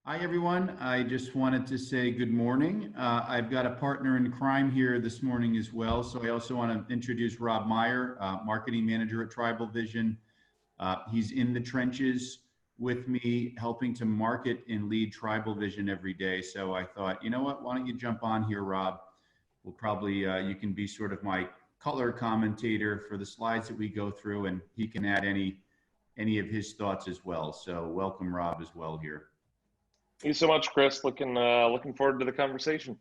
Hi, everyone. I just wanted to say good morning. I've got a partner in crime here this morning as well. So I also want to introduce Rob Meyer, marketing manager at Tribal Vision. He's in the trenches with me, helping to market and lead Tribal Vision every day. So I thought, you know what, why don't you jump on here, Rob? We'll probably, you can be sort of my color commentator for the slides that we go through, and he can add any of his thoughts as well. So welcome, Rob, as well here. Thank you so much, Chris. Looking forward to the conversation.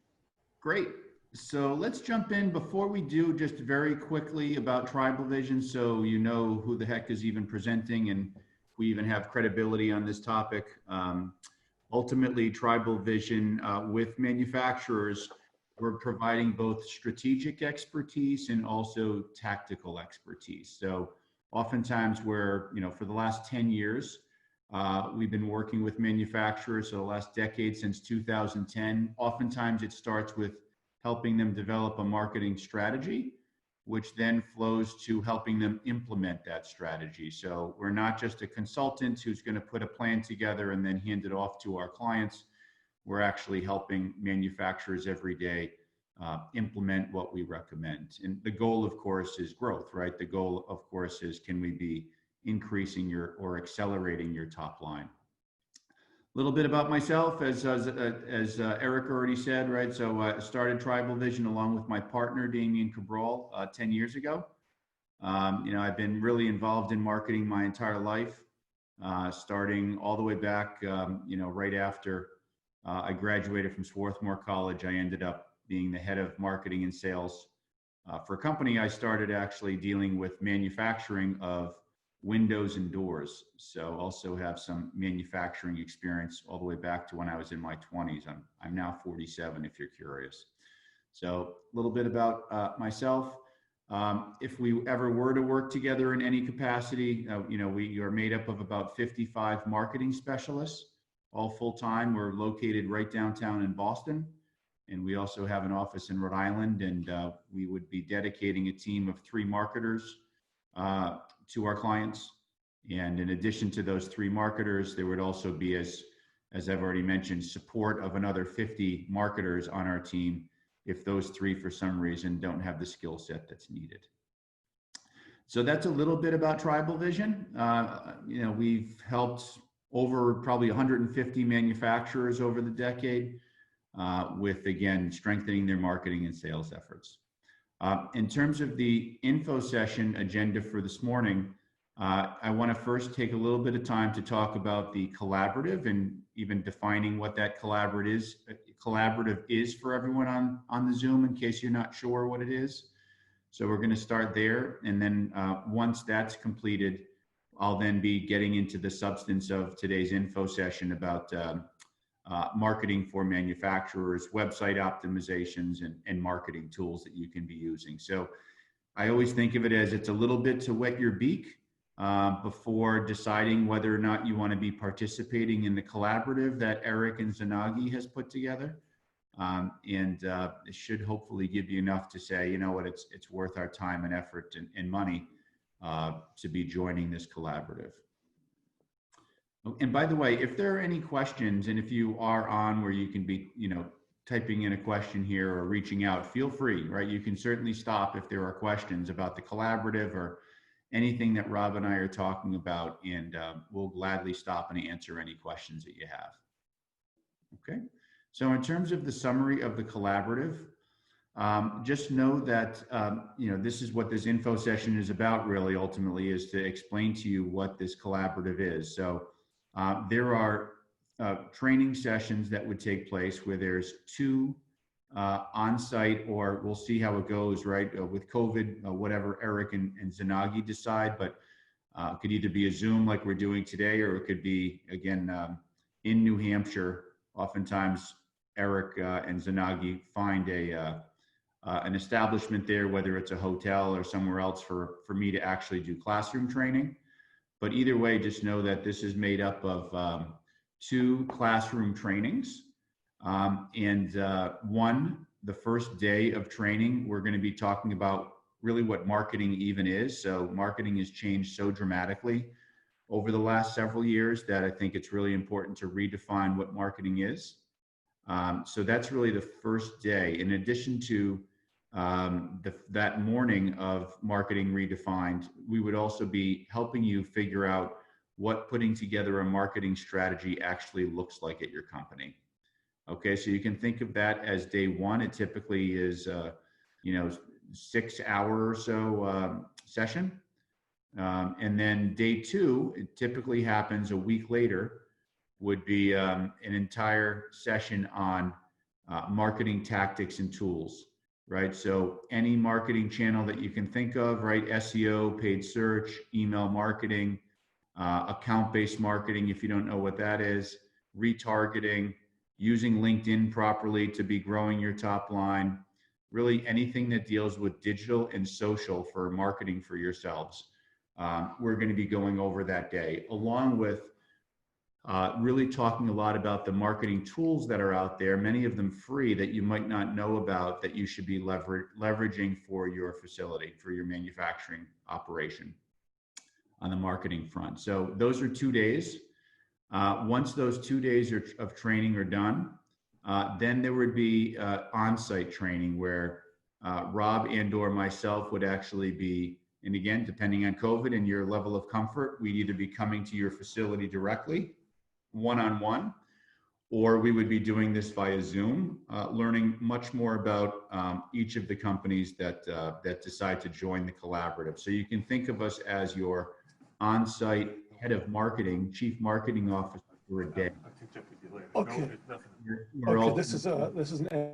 Great. So let's jump in. Before we do, just very quickly about Tribal Vision, so you know who the heck is even presenting and we even have credibility on this topic. Ultimately, Tribal Vision with manufacturers, we're providing both strategic expertise and also tactical expertise. So oftentimes we're, for the last 10 years, we've been working with manufacturers for the last decade, since 2010. Oftentimes it starts with helping them develop a marketing strategy, which then flows to helping them implement that strategy. So we're not just a consultant who's going to put a plan together and then hand it off to our clients. We're actually helping manufacturers every day implement what we recommend. And the goal, of course, is growth, right? The goal, of course, is can we be increasing or accelerating your top line. A little bit about myself, as Eric already said, right? So I started Tribal Vision along with my partner, Damian Cabral, 10 years ago. I've been really involved in marketing my entire life, starting all the way back, right after I graduated from Swarthmore College. I ended up being the head of marketing and sales for a company. I started actually dealing with manufacturing of windows and doors. So also have some manufacturing experience all the way back to when I was in my 20s. I'm now 47, if you're curious. So a little bit about myself. If we ever were to work together in any capacity, we are made up of about 55 marketing specialists, all full-time. We're located right downtown in Boston. And we also have an office in Rhode Island, and we would be dedicating a team of 3 marketers to our clients. And in addition to those 3 marketers, there would also be, as I've already mentioned, support of another 50 marketers on our team if those 3 for some reason don't have the skill set that's needed. So that's a little bit about Tribal Vision. We've helped over probably 150 manufacturers over the decade with, again, strengthening their marketing and sales efforts. In terms of the info session agenda for this morning, I want to first take a little bit of time to talk about the collaborative and even defining what that collaborative is for everyone on the Zoom, in case you're not sure what it is. So we're going to start there. And then once that's completed, I'll then be getting into the substance of today's info session about marketing for manufacturers, website optimizations, and marketing tools that you can be using. So I always think of it as it's a little bit to wet your beak before deciding whether or not you want to be participating in the collaborative that Eric and Zanagi has put together. It should hopefully give you enough to say, you know what, it's worth our time and effort and money to be joining this collaborative. And by the way, if there are any questions, and if you are on where you can be, typing in a question here or reaching out, feel free, right? You can certainly stop if there are questions about the collaborative or anything that Rob and I are talking about, and we'll gladly stop and answer any questions that you have. Okay. So in terms of the summary of the collaborative, just know that, this is what this info session is about, really, ultimately, is to explain to you what this collaborative is. So there are training sessions that would take place where there's 2 on-site, or we'll see how it goes, right, with COVID, whatever Eric and Zanagi decide, but it could either be a Zoom like we're doing today, or it could be, again, in New Hampshire. Oftentimes, Eric and Zanagi find an establishment there, whether it's a hotel or somewhere else, for me to actually do classroom training. But either way, just know that this is made up of 2 classroom trainings. The first day of training, we're going to be talking about really what marketing even is. So marketing has changed so dramatically over the last several years that I think it's really important to redefine what marketing is. So that's really the first day. In addition to that morning of Marketing Redefined, we would also be helping you figure out what putting together a marketing strategy actually looks like at your company. Okay, so you can think of that as day one. It typically is, 6 hour or so session. And then day two, it typically happens a week later, would be an entire session on marketing tactics and tools, right? So any marketing channel that you can think of, right? SEO, paid search, email marketing, account-based marketing, if you don't know what that is, retargeting, using LinkedIn properly to be growing your top line, really anything that deals with digital and social for marketing for yourselves. We're going to be going over that day, along with really talking a lot about the marketing tools that are out there, many of them free that you might not know about that you should be leveraging for your facility, for your manufacturing operation on the marketing front. So those are 2 days. Once those 2 days of training are done, then there would be on-site training where Rob and or myself would actually be, and again, depending on COVID and your level of comfort, we'd either be coming to your facility directly, one-on-one, or we would be doing this via Zoom, learning much more about each of the companies that decide to join the collaborative. So you can think of us as your on-site head of marketing, chief marketing officer for a day. Okay. We're Okay. This is an.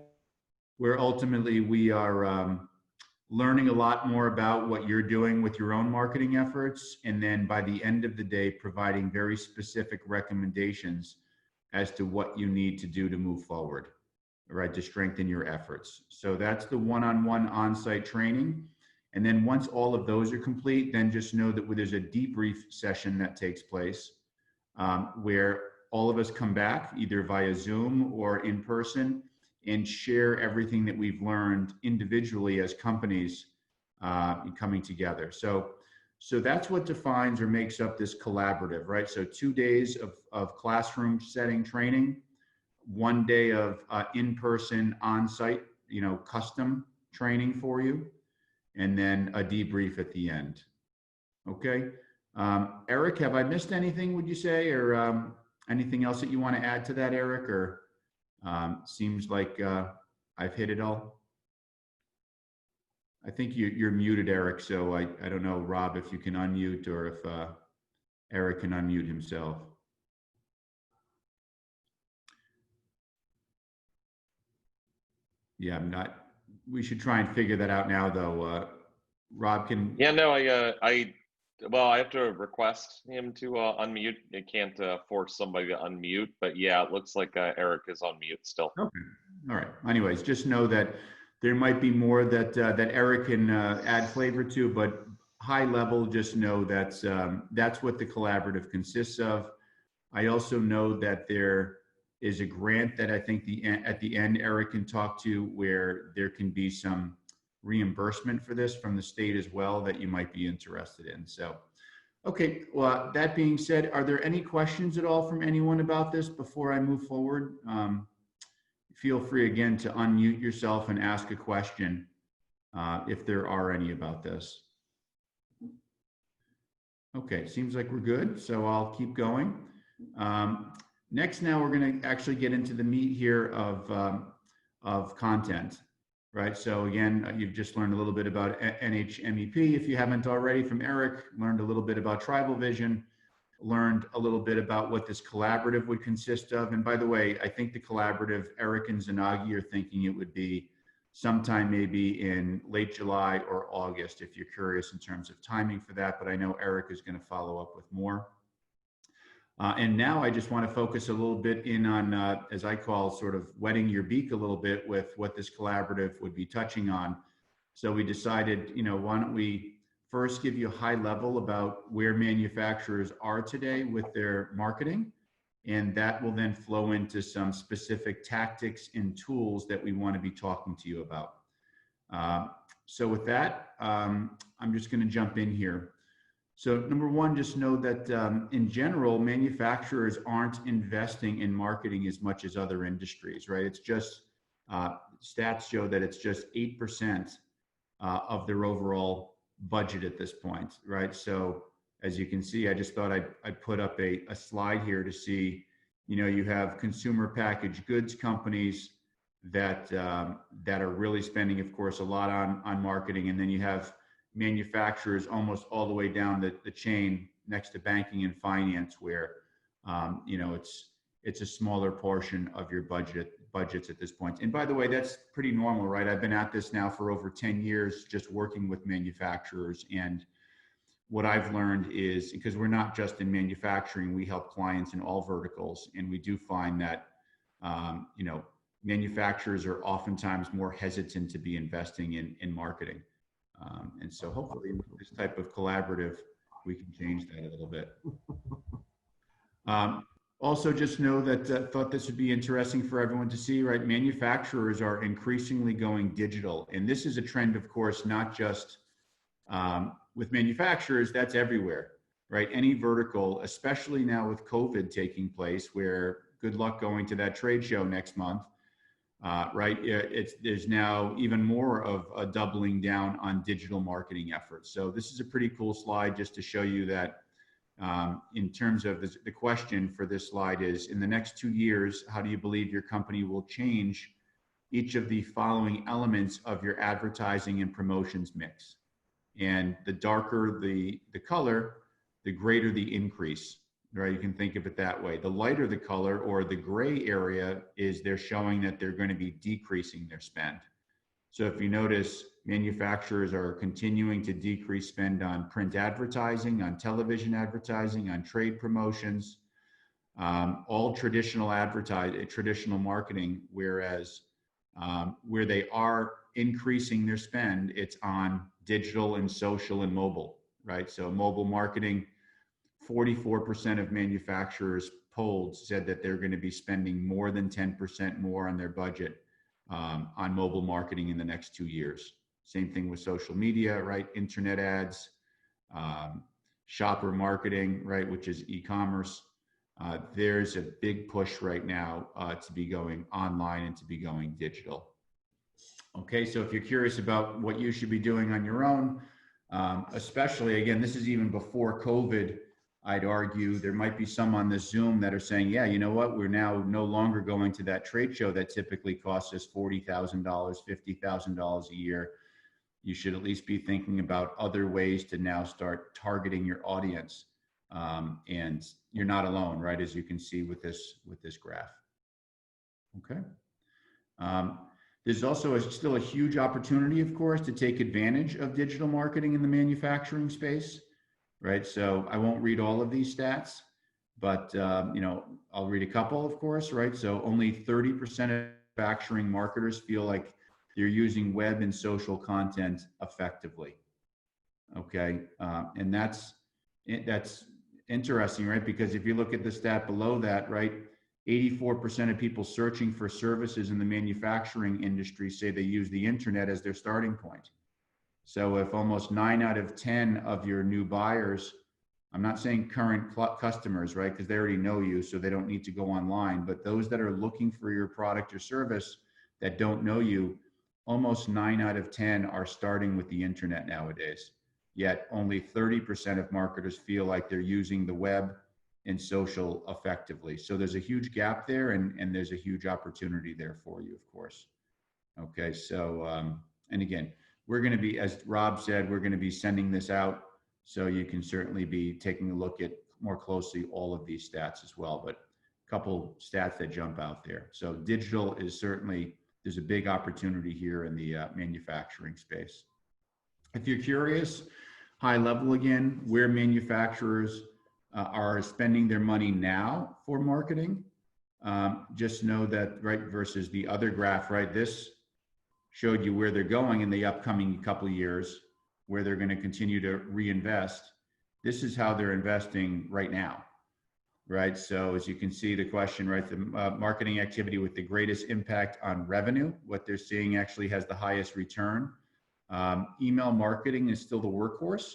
Where ultimately we are learning a lot more about what you're doing with your own marketing efforts, and then by the end of the day, providing very specific recommendations as to what you need to do to move forward, right, to strengthen your efforts. So that's the one-on-one on-site training. And then once all of those are complete, then just know that there's a debrief session that takes place where all of us come back either via Zoom or in person and share everything that we've learned individually as companies coming together. So that's what defines or makes up this collaborative, right? So 2 days of classroom setting training, 1 day of in-person on-site, custom training for you, and then a debrief at the end. Okay. Eric, have I missed anything, would you say, or anything else that you want to add to that, Eric, or seems like I've hit it all? I think you're muted, Eric, so I don't know, Rob, if you can unmute or if Eric can unmute himself. Yeah, I'm not. We should try and figure that out now, though. Rob can. Yeah, no, I have to request him to unmute. I can't force somebody to unmute, but yeah, it looks like Eric is on mute still. Okay. All right. Anyways, just know that there might be more that Eric can add flavor to, but high level, just know that's what the collaborative consists of. I also know that there is a grant that I think at the end Eric can talk to, where there can be some reimbursement for this from the state as well that you might be interested in. So, okay. Well, that being said, are there any questions at all from anyone about this before I move forward? Feel free again to unmute yourself and ask a question if there are any about this. Okay, seems like we're good, so I'll keep going. Next, now we're going to actually get into the meat here of content, right? So again, you've just learned a little bit about NHMEP, if you haven't already, from Eric, learned a little bit about Tribal Vision, learned a little bit about what this collaborative would consist of. And by the way, I think the collaborative, Eric and Zanagi are thinking it would be sometime maybe in late July or August, if you're curious in terms of timing for that, but I know Eric is going to follow up with more. And now I just want to focus a little bit in on, as I call, sort of wetting your beak a little bit with what this collaborative would be touching on. So we decided, why don't we first give you a high level about where manufacturers are today with their marketing, and that will then flow into some specific tactics and tools that we want to be talking to you about. So with that, I'm just going to jump in here. So number one, just know that in general, manufacturers aren't investing in marketing as much as other industries, right? It's just, stats show that it's just 8% of their overall budget at this point, right? So as you can see, I just thought I'd put up a slide here to see, you have consumer packaged goods companies that are really spending, of course, a lot on marketing. And then you have manufacturers almost all the way down the chain next to banking and finance where, it's a smaller portion of your budgets at this point. And by the way, that's pretty normal, right? I've been at this now for over 10 years, just working with manufacturers. And what I've learned is, because we're not just in manufacturing, we help clients in all verticals. And we do find that, manufacturers are oftentimes more hesitant to be investing in marketing. And so hopefully with this type of collaborative, we can change that a little bit. Also, just know that thought this would be interesting for everyone to see, right? Manufacturers are increasingly going digital. And this is a trend, of course, not just with manufacturers, that's everywhere, right? Any vertical, especially now with COVID taking place, where good luck going to that trade show next month, right? There's now even more of a doubling down on digital marketing efforts. So this is a pretty cool slide just to show you that in terms of the question for this slide is, in the next 2 years, how do you believe your company will change each of the following elements of your advertising and promotions mix? And the darker the color, the greater the increase, right? You can think of it that way. The lighter the color or the gray area is they're showing that they're going to be decreasing their spend. So if you notice, manufacturers are continuing to decrease spend on print advertising, on television advertising, on trade promotions, all traditional marketing, whereas where they are increasing their spend, it's on digital and social and mobile, right? So mobile marketing, 44% of manufacturers polled said that they're going to be spending more than 10% more on their budget on mobile marketing in the next 2 years. Same thing with social media, right? Internet ads, shopper marketing, right? Which is e-commerce. There's a big push right now to be going online and to be going digital. Okay, so if you're curious about what you should be doing on your own, especially, again, this is even before COVID, I'd argue there might be some on this Zoom that are saying, yeah, you know what, we're now no longer going to that trade show that typically costs us $40,000, $50,000 a year. You should at least be thinking about other ways to now start targeting your audience. And you're not alone, right? As you can see with this graph. Okay. There's also still a huge opportunity, of course, to take advantage of digital marketing in the manufacturing space, right? So I won't read all of these stats, but I'll read a couple, of course, right? So only 30% of manufacturing marketers feel like they're using web and social content effectively. Okay, and that's interesting, right? Because if you look at the stat below that, right, 84% of people searching for services in the manufacturing industry say they use the internet as their starting point. So if almost 9 out of 10 of your new buyers, I'm not saying current customers, right? Because they already know you, so they don't need to go online, but those that are looking for your product or service that don't know you, almost 9 out of 10 are starting with the internet nowadays. Yet only 30% of marketers feel like they're using the web and social effectively. So there's a huge gap there, and there's a huge opportunity there for you, of course. Okay, so, and again, we're going to be, as Rob said, we're going to be sending this out, so you can certainly be taking a look at more closely all of these stats as well, but a couple stats that jump out there. So digital is certainly, there's a big opportunity here in the manufacturing space. If you're curious, high level again, where manufacturers are spending their money now for marketing, just know that, right, versus the other graph, right, this showed you where they're going in the upcoming couple of years, where they're going to continue to reinvest. This is how they're investing right now, right? So as you can see, the question, right, the marketing activity with the greatest impact on revenue, what they're seeing actually has the highest return. Email marketing is still the workhorse.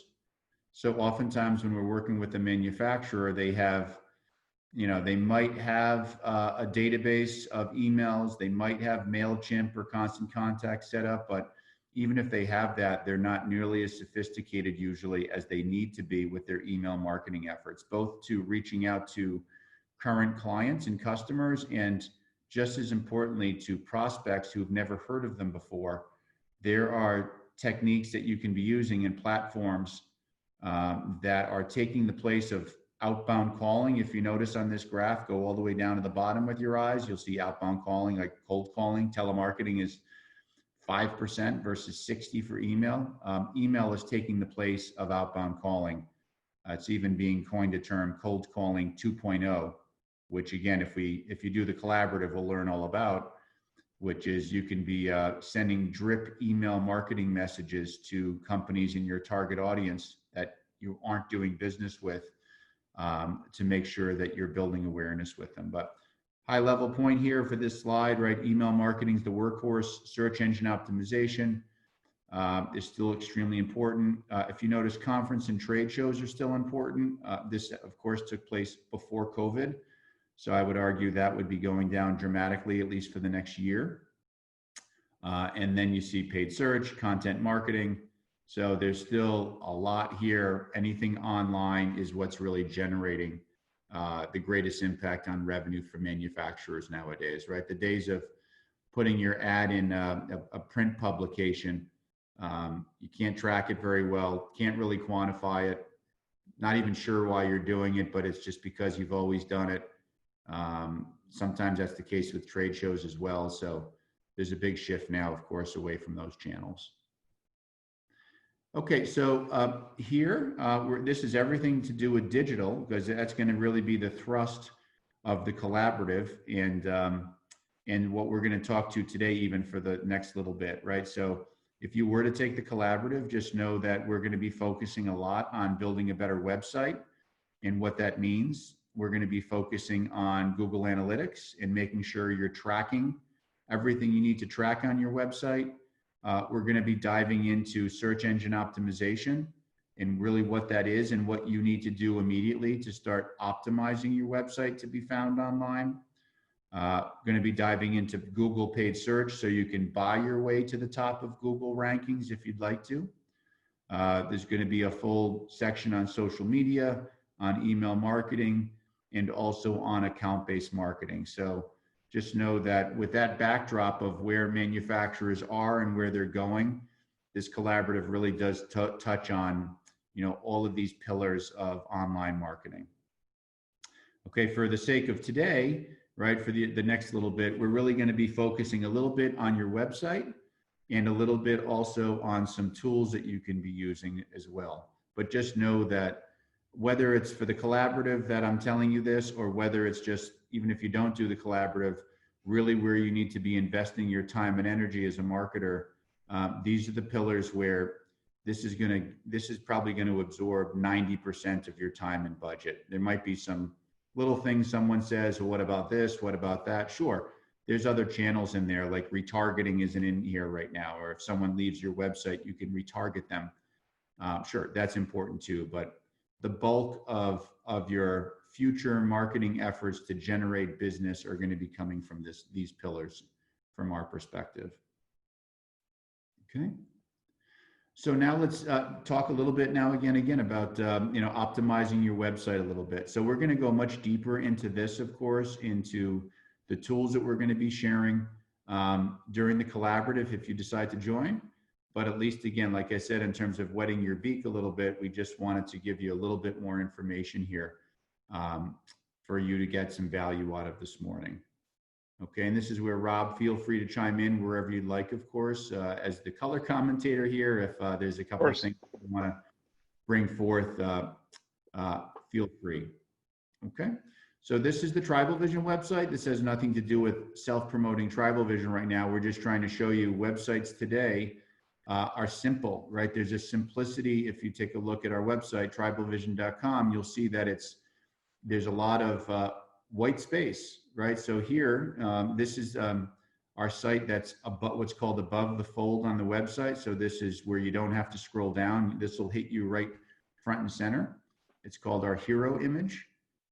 So oftentimes when we're working with a manufacturer, they have, they might have a database of emails, they might have MailChimp or Constant Contact set up, but even if they have that, they're not nearly as sophisticated usually as they need to be with their email marketing efforts, both to reaching out to current clients and customers, and just as importantly to prospects who've never heard of them before. There are techniques that you can be using and platforms that are taking the place of outbound calling. If you notice on this graph, go all the way down to the bottom with your eyes, you'll see outbound calling, like cold calling. Telemarketing is 5% versus 60 for email. Email is taking the place of outbound calling. It's even being coined a term, cold calling 2.0, which again, if you do the collaborative, we'll learn all about, which is you can be sending drip email marketing messages to companies in your target audience that you aren't doing business with, to make sure that you're building awareness with them. But high level point here for this slide, right? Email marketing is the workhorse. Search engine optimization is still extremely important. If you notice, conference and trade shows are still important. This, of course, took place before COVID. So I would argue that would be going down dramatically, at least for the next year. And then you see paid search, content marketing. So there's still a lot here. Anything online is what's really generating the greatest impact on revenue for manufacturers nowadays, right? The days of putting your ad in a print publication, you can't track it very well, can't really quantify it, not even sure why you're doing it, but it's just because you've always done it. Sometimes that's the case with trade shows as well. So there's a big shift now, of course, away from those channels. Okay, so here, this is everything to do with digital, because that's going to really be the thrust of the collaborative, and what we're going to talk to today, even for the next little bit, right? So if you were to take the collaborative, just know that we're going to be focusing a lot on building a better website, and what that means. We're going to be focusing on Google Analytics and making sure you're tracking everything you need to track on your website. We're going to be diving into search engine optimization and really what that is and what you need to do immediately to start optimizing your website to be found online. Going to be diving into Google paid search so you can buy your way to the top of Google rankings if you'd like to. There's going to be a full section on social media, on email marketing, and also on account-based marketing. So just know that with that backdrop of where manufacturers are and where they're going, this collaborative really does touch on, all of these pillars of online marketing. Okay, for the sake of today, right, for the next little bit, we're really going to be focusing a little bit on your website and a little bit also on some tools that you can be using as well. But just know that whether it's for the collaborative that I'm telling you this, or whether it's just, even if you don't do the collaborative, really where you need to be investing your time and energy as a marketer, these are the pillars where this is probably going to absorb 90% of your time and budget. There might be some little things someone says, well, what about this? What about that? Sure. There's other channels in there, like retargeting isn't in here right now, or if someone leaves your website, you can retarget them. Sure, that's important too, but the bulk of your future marketing efforts to generate business are going to be coming from these pillars from our perspective. Okay. So now let's talk a little bit now again about optimizing your website a little bit. So we're going to go much deeper into this, of course, into the tools that we're going to be sharing during the collaborative if you decide to join. But at least, again, like I said, in terms of wetting your beak a little bit, we just wanted to give you a little bit more information here for you to get some value out of this morning. Okay, and this is where, Rob, feel free to chime in wherever you'd like, of course, as the color commentator here. If there's a couple of things you want to bring forth, feel free. Okay, so this is the Tribal Vision website. This has nothing to do with self-promoting Tribal Vision right now. We're just trying to show you websites today are simple, right? There's a simplicity. If you take a look at our website, tribalvision.com, you'll see that there's a lot of white space, right? So here, this is our site that's what's called above the fold on the website. So this is where you don't have to scroll down. This will hit you right front and center. It's called our hero image.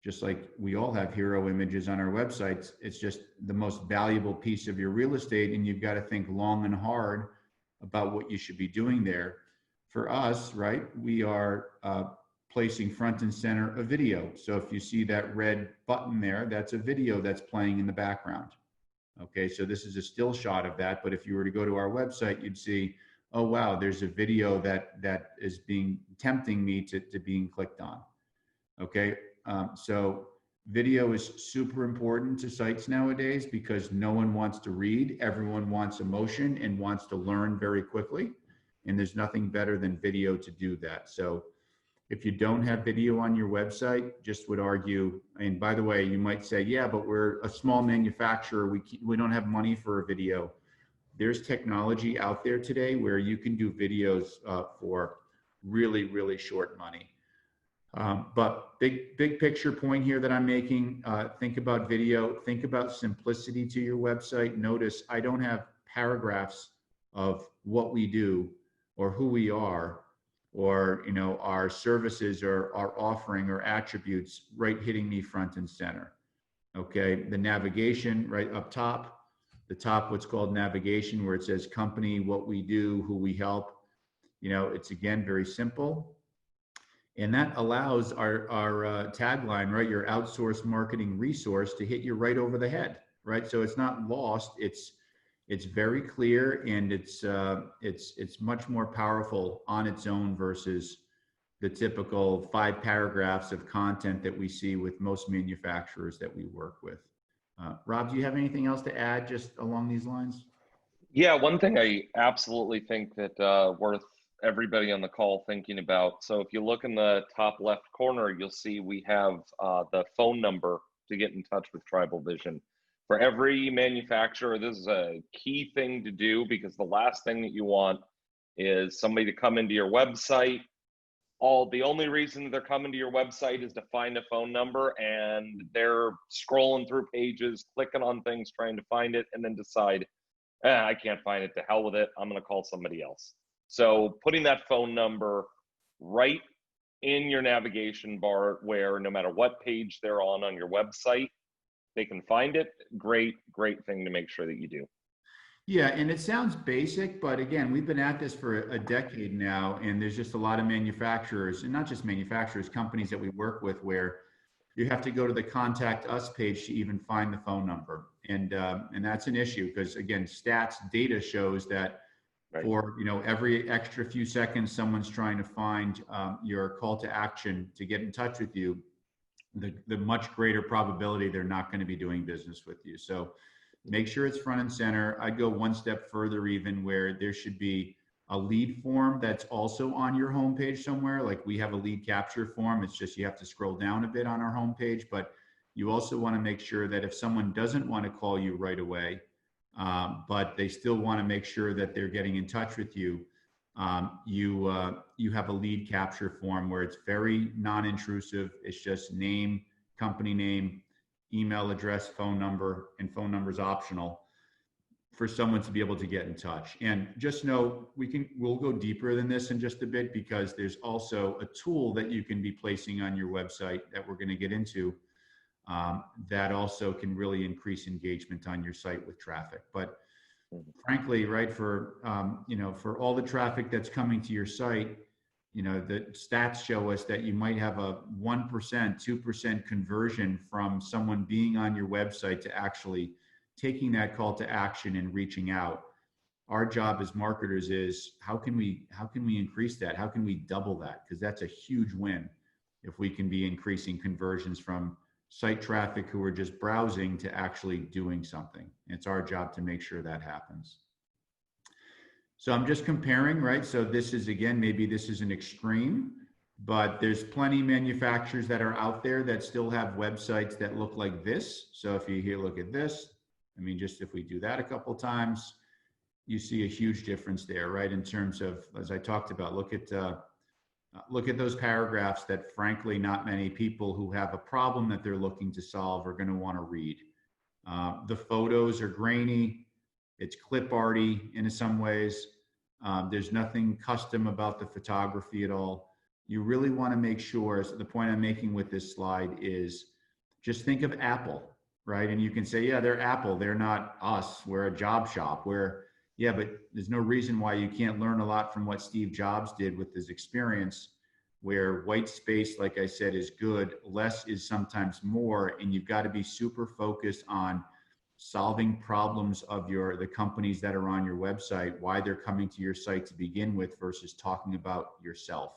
Just like we all have hero images on our websites, it's just the most valuable piece of your real estate, and you've got to think long and hard about what you should be doing there. For us, right, we are placing front and center a video. So if you see that red button there, that's a video that's playing in the background. Okay, so this is a still shot of that, but if you were to go to our website, you'd see, oh wow, there's a video that is being tempting me to being clicked on. Okay, so video is super important to sites nowadays because no one wants to read. Everyone wants emotion and wants to learn very quickly. And there's nothing better than video to do that. So if you don't have video on your website, just would argue, and by the way, you might say, yeah, but we're a small manufacturer. We don't have money for a video. There's technology out there today where you can do videos for really, really short money. But big picture point here that I'm making, think about video, think about simplicity to your website. Notice I don't have paragraphs of what we do or who we are or, you know, our services or our offering or attributes right hitting me front and center. Okay, the navigation right up top, the top what's called navigation where it says company, what we do, who we help. You know, it's again very simple. And that allows our tagline, right, your outsourced marketing resource to hit you right over the head, right? So it's not lost. It's very clear, and it's much more powerful on its own versus the typical 5 paragraphs of content that we see with most manufacturers that we work with. Rob, do you have anything else to add just along these lines? Yeah, one thing I absolutely think that worth everybody on the call thinking about. So if you look in the top left corner, you'll see we have the phone number to get in touch with Tribal Vision. For every manufacturer, this is a key thing to do because the last thing that you want is somebody to come into your website. The only reason they're coming to your website is to find a phone number, and they're scrolling through pages, clicking on things, trying to find it, and then decide, I can't find it, to hell with it, I'm going to call somebody else. So putting that phone number right in your navigation bar where no matter what page they're on your website, they can find it. Great thing to make sure that you do. Yeah, and it sounds basic, but again, we've been at this for a decade now, and there's just a lot of manufacturers, and not just manufacturers, companies that we work with where you have to go to the contact us page to even find the phone number. And that's an issue because again, stats data shows that for, you know, every extra few seconds, someone's trying to find your call to action to get in touch with you, the much greater probability they're not going to be doing business with you. So make sure it's front and center. I'd go one step further even where there should be a lead form that's also on your homepage somewhere. Like we have a lead capture form. It's just you have to scroll down a bit on our homepage, but you also want to make sure that if someone doesn't want to call you right away, but they still want to make sure that they're getting in touch with you, you have a lead capture form where it's very non-intrusive. It's just name, company name, email address, phone number, and phone number is optional for someone to be able to get in touch. And just know we'll go deeper than this in just a bit because there's also a tool that you can be placing on your website that we're going to get into that also can really increase engagement on your site with traffic. But frankly, right, for for all the traffic that's coming to your site, you know, the stats show us that you might have a 1%, 2% conversion from someone being on your website to actually taking that call to action and reaching out. Our job as marketers is how can we increase that? How can we double that? Because that's a huge win if we can be increasing conversions from site traffic who are just browsing to actually doing something. It's our job to make sure that happens. So I'm just comparing, right? So this is, again, maybe this is an extreme, but there's plenty of manufacturers that are out there that still have websites that look like this. So if you here look at this, I mean, just if we do that a couple times, you see a huge difference there, right? In terms of, as I talked about, look at those paragraphs that frankly, not many people who have a problem that they're looking to solve are going to want to read. The photos are grainy. It's clip arty in some ways. There's nothing custom about the photography at all. you really want to make sure, so the point I'm making with this slide is just think of Apple, right? And you can say, yeah, they're Apple, they're not us, we're a job shop. Yeah, but there's no reason why you can't learn a lot from what Steve Jobs did with his experience, where white space, like I said, is good, less is sometimes more, and you've got to be super focused on solving problems of the companies that are on your website, why they're coming to your site to begin with, versus talking about yourself.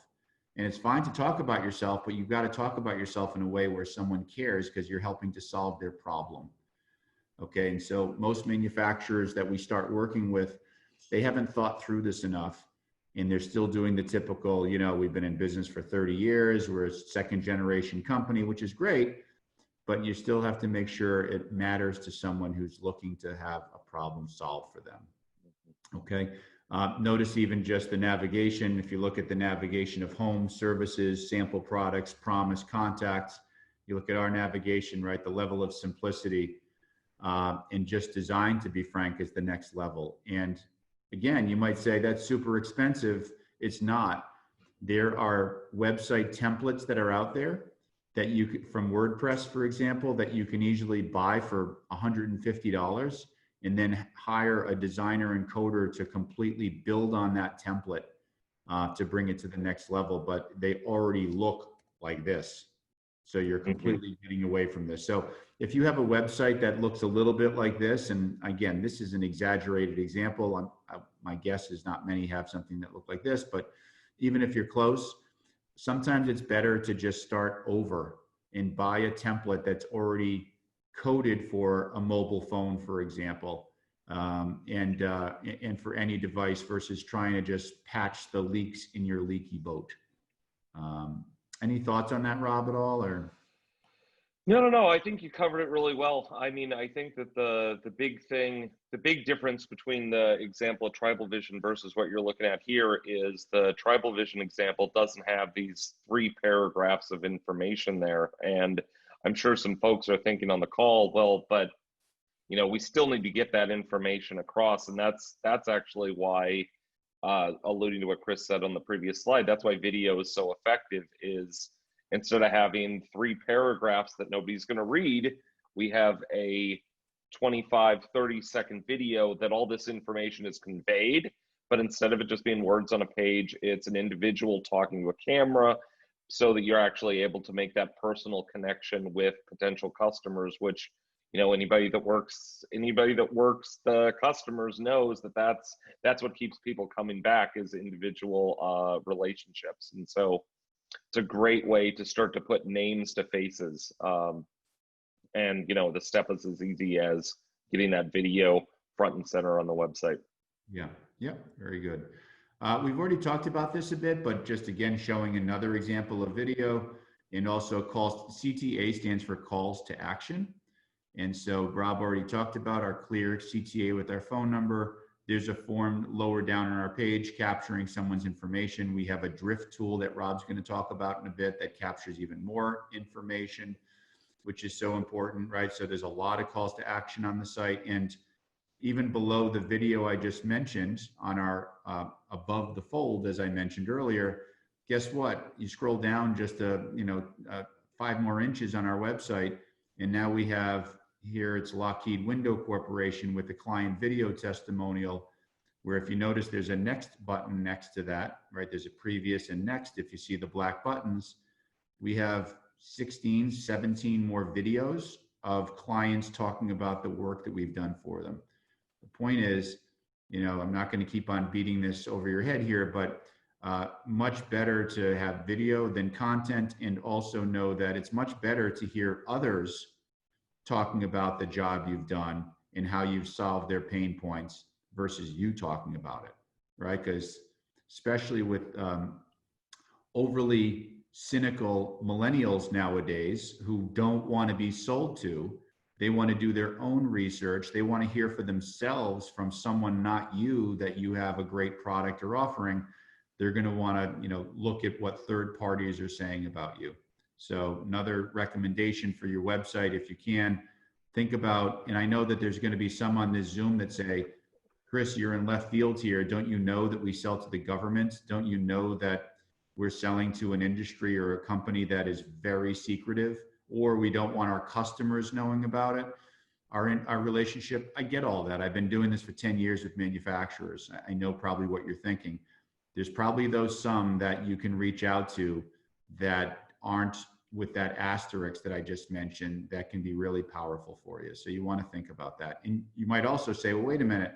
And it's fine to talk about yourself, but you've got to talk about yourself in a way where someone cares because you're helping to solve their problem. Okay, and so most manufacturers that we start working with, they haven't thought through this enough, and they're still doing the typical, we've been in business for 30 years, we're a second generation company, which is great, but you still have to make sure it matters to someone who's looking to have a problem solved for them. Okay, notice even just the navigation. If you look at the navigation of home, services, sample products, promise, contacts, you look at our navigation, right? The level of simplicity and just design, to be frank, is the next level. And again, you might say that's super expensive. It's not. There are website templates that are out there that you could, from WordPress, for example, that you can easily buy for $150 and then hire a designer and coder to completely build on that template to bring it to the next level. But they already look like this. So you're completely getting away from this. So if you have a website that looks a little bit like this, and again, this is an exaggerated example. My guess is not many have something that look like this, but even if you're close, sometimes it's better to just start over and buy a template that's already coded for a mobile phone, for example, and for any device versus trying to just patch the leaks in your leaky boat. Any thoughts on that, Rob, at all, or? No. I think you covered it really well. I mean, I think that the big difference between the example of Tribal Vision versus what you're looking at here is the Tribal Vision example doesn't have these 3 paragraphs of information there. And I'm sure some folks are thinking on the call, well, but we still need to get that information across. And that's actually why, alluding to what Chris said on the previous slide, that's why video is so effective, is instead of having 3 paragraphs that nobody's going to read, we have a 25-30-second video that all this information is conveyed. But instead of it just being words on a page, it's an individual talking to a camera, so that you're actually able to make that personal connection with potential customers, which anybody that works the customers knows that's what keeps people coming back, is individual relationships. And so it's a great way to start to put names to faces. And the step is as easy as getting that video front and center on the website. Yeah, very good. We've already talked about this a bit, but just again, showing another example of video, and also calls. CTA stands for calls to action. And so Rob already talked about our clear CTA with our phone number. There's a form lower down on our page capturing someone's information. We have a drift tool that Rob's going to talk about in a bit that captures even more information, which is so important, right? So there's a lot of calls to action on the site. And even below the video I just mentioned on our above the fold, as I mentioned earlier, guess what? You scroll down just 5 more inches on our website, and now we have here, it's Lockheed Window Corporation with the client video testimonial, where if you notice, there's a next button next to that, right? There's a previous and next. If you see the black buttons, we have 16, 17 more videos of clients talking about the work that we've done for them. The point is, I'm not going to keep on beating this over your head here, but much better to have video than content, and also know that it's much better to hear others talking about the job you've done and how you've solved their pain points versus you talking about it, right? Because especially with overly cynical millennials nowadays who don't want to be sold to, they want to do their own research. They want to hear for themselves from someone, not you, that you have a great product or offering. They're going to want to, look at what third parties are saying about you. So another recommendation for your website, if you can, think about, and I know that there's going to be some on this Zoom that say, Chris, you're in left field here. Don't you know that we sell to the government? Don't you know that we're selling to an industry or a company that is very secretive, or we don't want our customers knowing about it. Our relationship, I get all that. I've been doing this for 10 years with manufacturers. I know probably what you're thinking. There's probably those some that you can reach out to that aren't with that asterisk that I just mentioned that can be really powerful for you. So you want to think about that. And you might also say, well, wait a minute,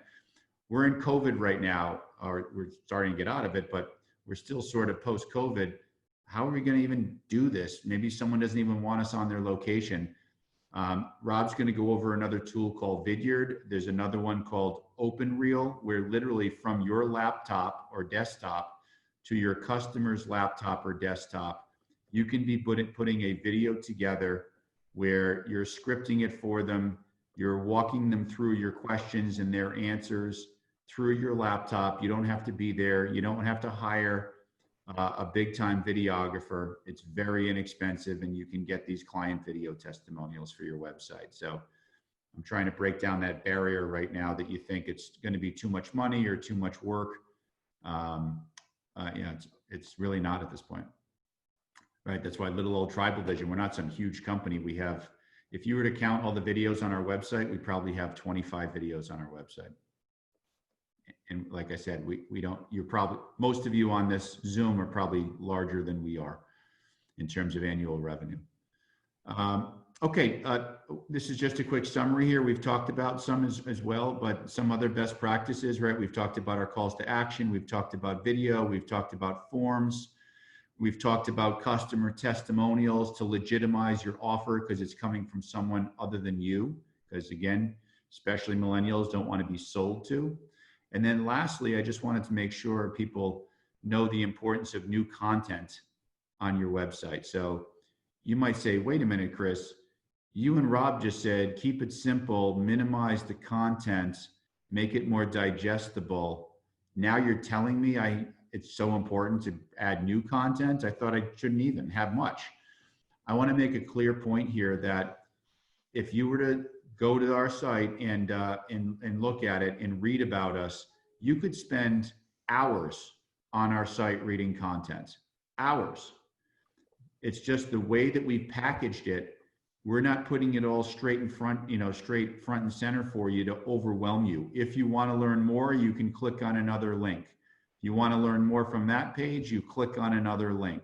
we're in COVID right now, or we're starting to get out of it, but we're still sort of post-COVID. How are we going to even do this? Maybe someone doesn't even want us on their location. Rob's going to go over another tool called Vidyard. There's another one called OpenReel, where literally from your laptop or desktop to your customer's laptop or desktop, you can be putting a video together where you're scripting it for them. You're walking them through your questions and their answers through your laptop. You don't have to be there. You don't have to hire a big time videographer. It's very inexpensive, and you can get these client video testimonials for your website. So I'm trying to break down that barrier right now that you think it's going to be too much money or too much work. It's really not at this point, right? That's why little old Tribal Vision, we're not some huge company. We have, if you were to count all the videos on our website, we probably have 25 videos on our website. And like I said, we don't, you're probably, most of you on this Zoom are probably larger than we are in terms of annual revenue. This is just a quick summary here. We've talked about some as well, but some other best practices, right? We've talked about our calls to action. We've talked about video. We've talked about forms. We've talked about customer testimonials to legitimize your offer because it's coming from someone other than you. Because again, especially millennials don't want to be sold to. And then lastly, I just wanted to make sure people know the importance of new content on your website. So you might say, wait a minute, Chris, you and Rob just said, keep it simple, minimize the content, make it more digestible. Now you're telling me it's so important to add new content. I thought I shouldn't even have much. I want to make a clear point here that if you were to go to our site and look at it and read about us, you could spend hours on our site reading content, hours. It's just the way that we've packaged it. We're not putting it all straight in front, straight front and center for you to overwhelm you. If you want to learn more, you can click on another link. If you want to learn more from that page, you click on another link.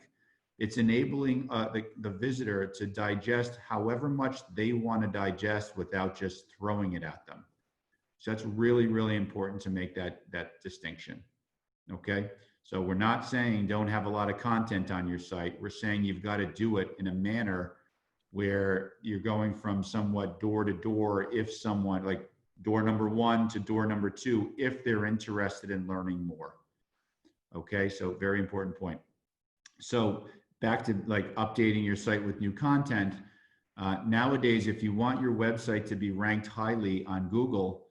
It's enabling the visitor to digest however much they want to digest without just throwing it at them. So that's really, really important to make that distinction. Okay. So we're not saying don't have a lot of content on your site. We're saying you've got to do it in a manner where you're going from somewhat door to door, if someone, like door number 1 to door number 2, if they're interested in learning more. Okay, so very important point. So back to like updating your site with new content. Nowadays, if you want your website to be ranked highly on Google,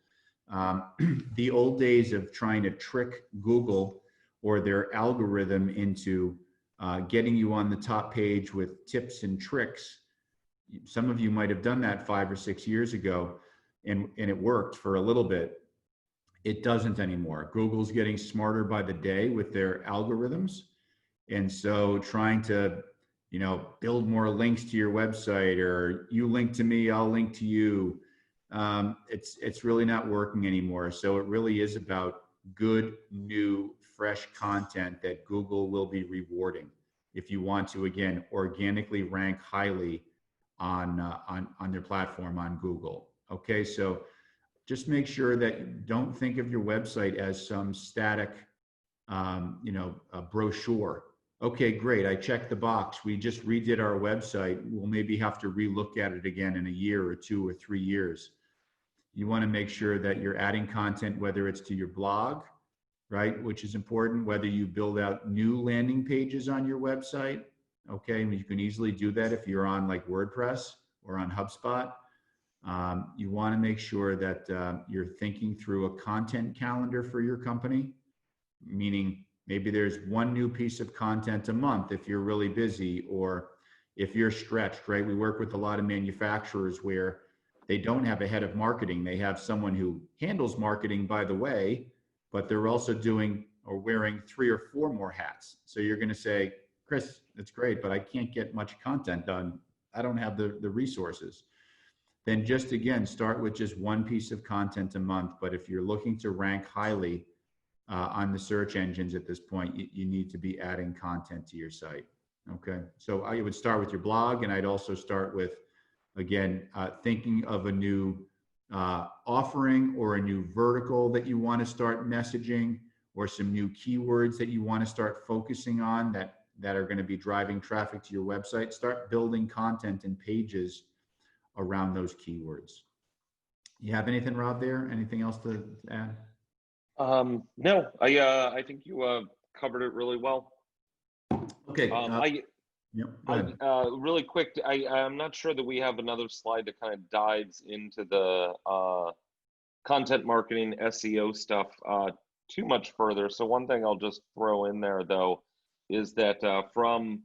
the old days of trying to trick Google or their algorithm into getting you on the top page with tips and tricks. Some of you might have done that 5 or 6 years ago, and it worked for a little bit. It doesn't anymore. Google's getting smarter by the day with their algorithms. And so trying to, build more links to your website, or you link to me, I'll link to you. It's really not working anymore. So it really is about good, new, fresh content that Google will be rewarding if you want to, again, organically rank highly on their platform on Google. Okay, so just make sure that you don't think of your website as some static, a brochure. Okay, great, I checked the box. We just redid our website. We'll maybe have to relook at it again in a year or 2 or 3 years. You want to make sure that you're adding content, whether it's to your blog, right, which is important, whether you build out new landing pages on your website. Okay, and you can easily do that if you're on like WordPress or on HubSpot. You want to make sure that you're thinking through a content calendar for your company, meaning maybe there's one new piece of content a month if you're really busy, or if you're stretched, right? We work with a lot of manufacturers where they don't have a head of marketing. They have someone who handles marketing, by the way, but they're also doing or wearing 3 or 4 more hats. So you're going to say, Chris, it's great, but I can't get much content done. I don't have the resources. Then just again, start with just one piece of content a month. But if you're looking to rank highly on the search engines at this point, you need to be adding content to your site. Okay, so I would start with your blog, and I'd also start with, again, thinking of a new offering or a new vertical that you want to start messaging, or some new keywords that you want to start focusing on that are going to be driving traffic to your website. Start building content and pages around those keywords. You have anything, Rob, there? Anything else to add? No, I think you covered it really well. Okay. Yep, go ahead. Really quick, I'm not sure that we have another slide that kind of dives into the content marketing SEO stuff too much further. So one thing I'll just throw in there, though, is that from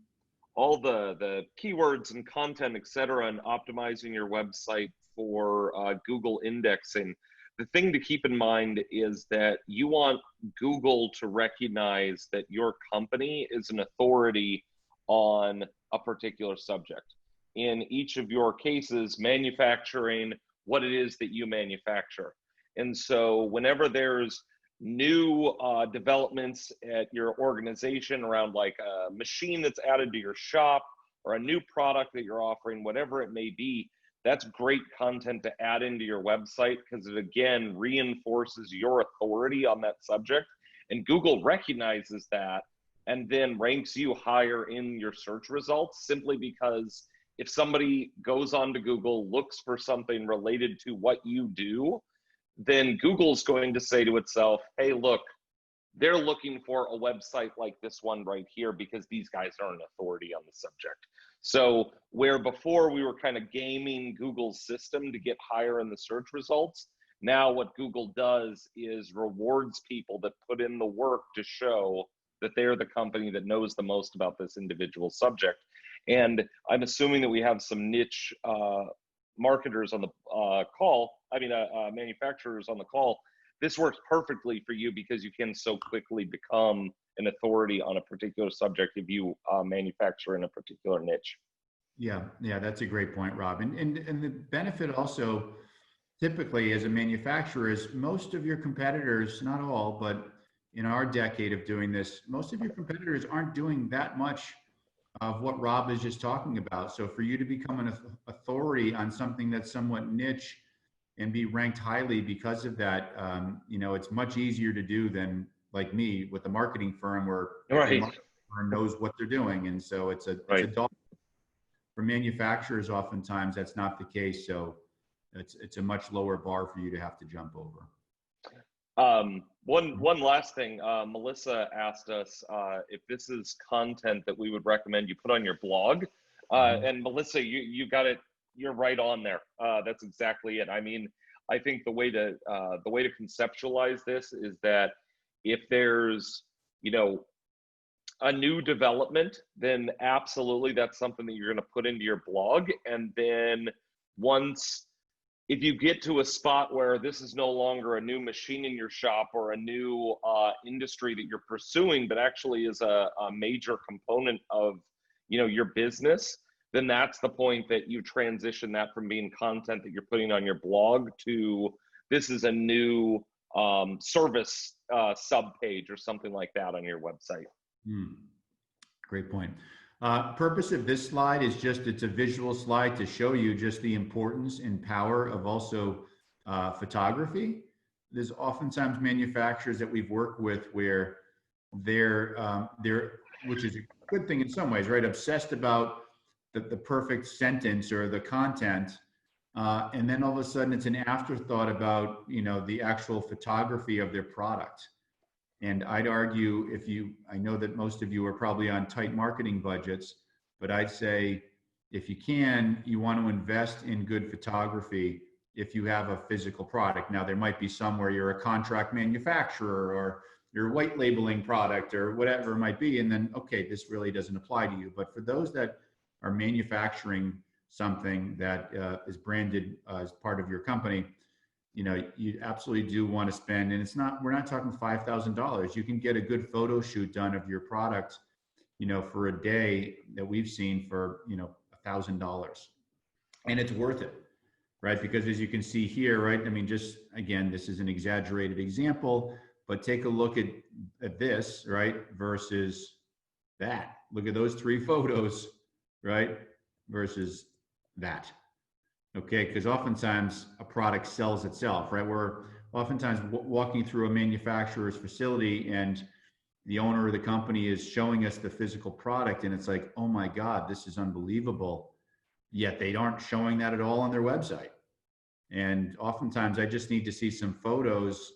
all the keywords and content, et cetera, and optimizing your website for Google indexing, the thing to keep in mind is that you want Google to recognize that your company is an authority on a particular subject. In each of your cases, manufacturing what it is that you manufacture. And so whenever there's new developments at your organization around like a machine that's added to your shop or a new product that you're offering, whatever it may be, that's great content to add into your website, because it again reinforces your authority on that subject, and Google recognizes that and then ranks you higher in your search results, simply because if somebody goes on to Google, looks for something related to what you do, then Google's going to say to itself, hey, look, they're looking for a website like this one right here because these guys are an authority on the subject. So where before we were kind of gaming Google's system to get higher in the search results, now what Google does is rewards people that put in the work to show that they're the company that knows the most about this individual subject. And I'm assuming that we have some niche marketers on the call, manufacturers on the call. This works perfectly for you because you can so quickly become an authority on a particular subject if you manufacture in a particular niche. Yeah, that's a great point, Rob. And the benefit also typically as a manufacturer is most of your competitors, not all, but in our decade of doing this, most of your competitors aren't doing that much of what Rob is just talking about. So for you to become an authority on something that's somewhat niche and be ranked highly because of that, it's much easier to do than like me with a marketing firm where every marketing firm knows what they're doing. And so it's a dog. For manufacturers, oftentimes that's not the case. So it's a much lower bar for you to have to jump over. One last thing, Melissa asked us if this is content that we would recommend you put on your blog. And Melissa, you got it. You're right on there. That's exactly it. I mean, I think the way to conceptualize this is that if there's, a new development, then absolutely that's something that you're going to put into your blog. And then if you get to a spot where this is no longer a new machine in your shop or a new industry that you're pursuing, but actually is a major component of, your business, then that's the point that you transition that from being content that you're putting on your blog to this is a new service sub-page or something like that on your website. Great point. Purpose of this slide is it's a visual slide to show you just the importance and power of also photography. There's oftentimes manufacturers that we've worked with where they're which is a good thing in some ways, right? Obsessed about the perfect sentence or the content. And then all of a sudden it's an afterthought about, the actual photography of their product. And I'd argue I know that most of you are probably on tight marketing budgets, but I'd say if you want to invest in good photography if you have a physical product. Now there might be some where you're a contract manufacturer or you're white labeling product or whatever it might be. And then, okay, this really doesn't apply to you. But for those that are manufacturing something that is branded as part of your company, you absolutely do want to spend, and we're not talking $5,000. You can get a good photo shoot done of your product for a day that we've seen for, $1,000. And it's worth it, right? Because as you can see here, right? I mean, just again, this is an exaggerated example, but take a look at this, right? Versus that. Look at those 3 photos, right? Versus that. Okay, because oftentimes a product sells itself, right? We're oftentimes walking through a manufacturer's facility and the owner of the company is showing us the physical product and it's like, oh my God, this is unbelievable. Yet they aren't showing that at all on their website. And oftentimes I just need to see some photos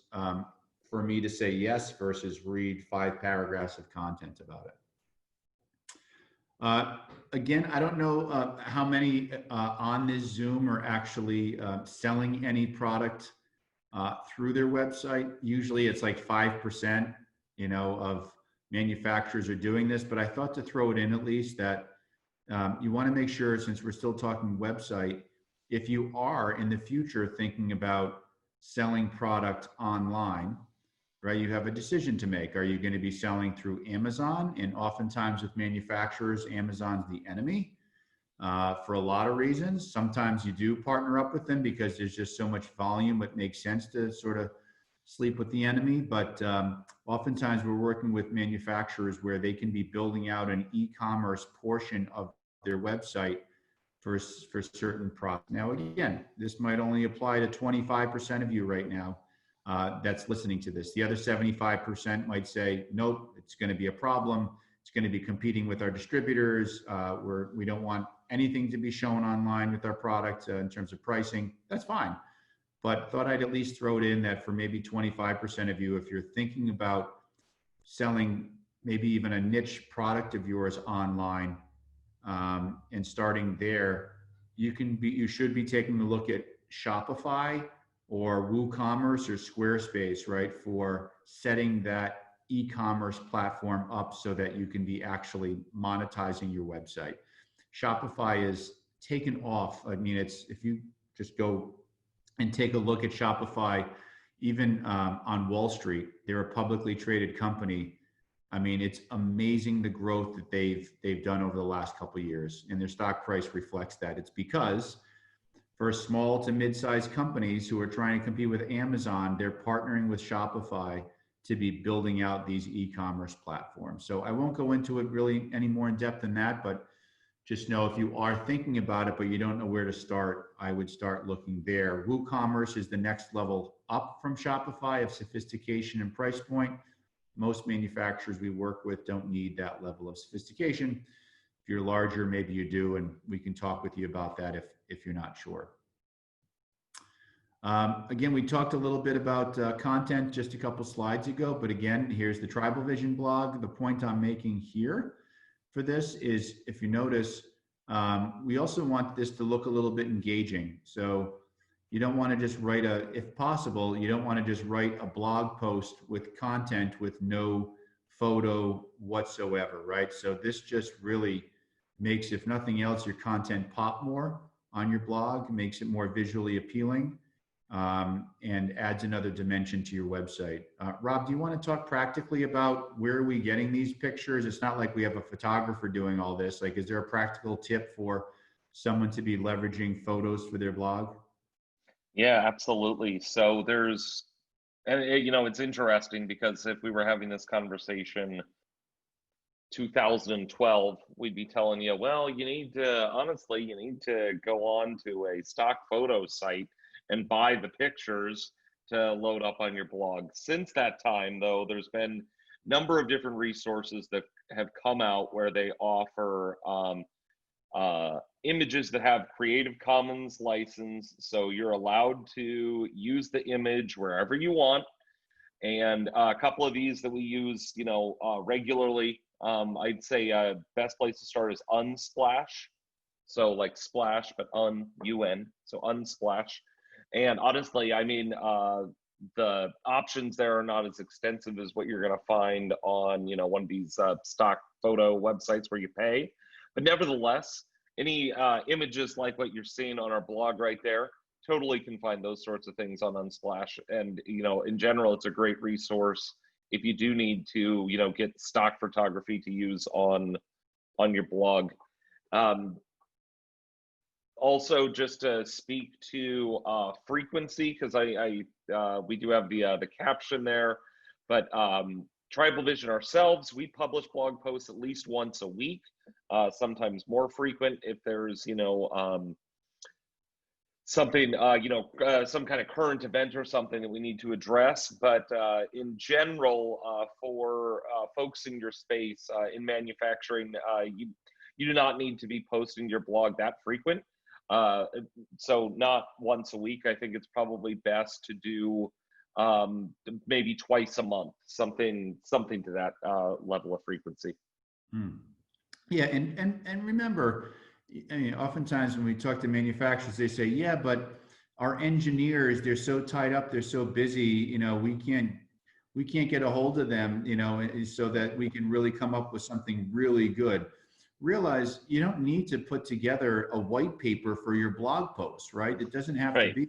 for me to say yes versus read 5 paragraphs of content about it. Again, I don't know how many on this Zoom are actually selling any product through their website. Usually it's like 5%, of manufacturers are doing this, but I thought to throw it in at least that you want to make sure, since we're still talking website, if you are in the future thinking about selling product online, right, you have a decision to make. Are you going to be selling through Amazon? And oftentimes with manufacturers, Amazon's the enemy for a lot of reasons. Sometimes you do partner up with them because there's just so much volume, it makes sense to sort of sleep with the enemy. But oftentimes we're working with manufacturers where they can be building out an e-commerce portion of their website for certain products. Now, again, this might only apply to 25% of you right now that's listening to this. The other 75% might say, nope, it's going to be a problem. It's going to be competing with our distributors. We don't want anything to be shown online with our product in terms of pricing. That's fine. But thought I'd at least throw it in that for maybe 25% of you, if you're thinking about selling maybe even a niche product of yours online and starting there, you should be taking a look at Shopify or WooCommerce or Squarespace, right, for setting that e-commerce platform up so that you can be actually monetizing your website. Shopify is taken off. I mean, if you just go and take a look at Shopify, even on Wall Street, they're a publicly traded company. I mean, it's amazing the growth that they've done over the last couple of years, and their stock price reflects that. It's because for small to mid-sized companies who are trying to compete with Amazon, they're partnering with Shopify to be building out these e-commerce platforms. So I won't go into it really any more in depth than that, but just know if you are thinking about it, but you don't know where to start, I would start looking there. WooCommerce is the next level up from Shopify of sophistication and price point. Most manufacturers we work with don't need that level of sophistication. If you're larger, maybe you do, and we can talk with you about that if you're not sure. Again, we talked a little bit about content just a couple slides ago, but again, here's the Tribal Vision blog. The point I'm making here for this is, if you notice, we also want this to look a little bit engaging. So you don't want to just write if possible, you don't want to just write a blog post with content with no photo whatsoever, right? So this just really makes, if nothing else, your content pop more on your blog, makes it more visually appealing, and adds another dimension to your website. Rob, do you want to talk practically about where are we getting these pictures? It's not like we have a photographer doing all this. Like, is there a practical tip for someone to be leveraging photos for their blog? Yeah, absolutely. So it's interesting because if we were having this conversation 2012, we'd be telling you, well, you need to go on to a stock photo site and buy the pictures to load up on your blog. Since that time, though, there's been a number of different resources that have come out where they offer images that have Creative Commons license, so you're allowed to use the image wherever you want. And a couple of these that we use, regularly, I'd say best place to start is Unsplash. So like splash, but UN, so Unsplash. And honestly, I mean, the options there are not as extensive as what you're going to find on, one of these stock photo websites where you pay. But nevertheless, any images like what you're seeing on our blog right there, totally can find those sorts of things on Unsplash. And, in general, it's a great resource if you do need to, get stock photography to use on your blog. Also, just to speak to frequency, because we do have the caption there, but Tribal Vision ourselves, we publish blog posts at least once a week, sometimes more frequent if there's something some kind of current event or something that we need to address. But in general, for folks in your space in manufacturing, you do not need to be posting your blog that frequent. So not once a week. I think it's probably best to do maybe twice a month, something to that level of frequency. Yeah, and remember, I mean, oftentimes when we talk to manufacturers, they say, yeah, but our engineers, they're so tied up, they're so busy, we can't get a hold of them, so that we can really come up with something really good. Realize you don't need to put together a white paper for your blog post, right? It doesn't have to be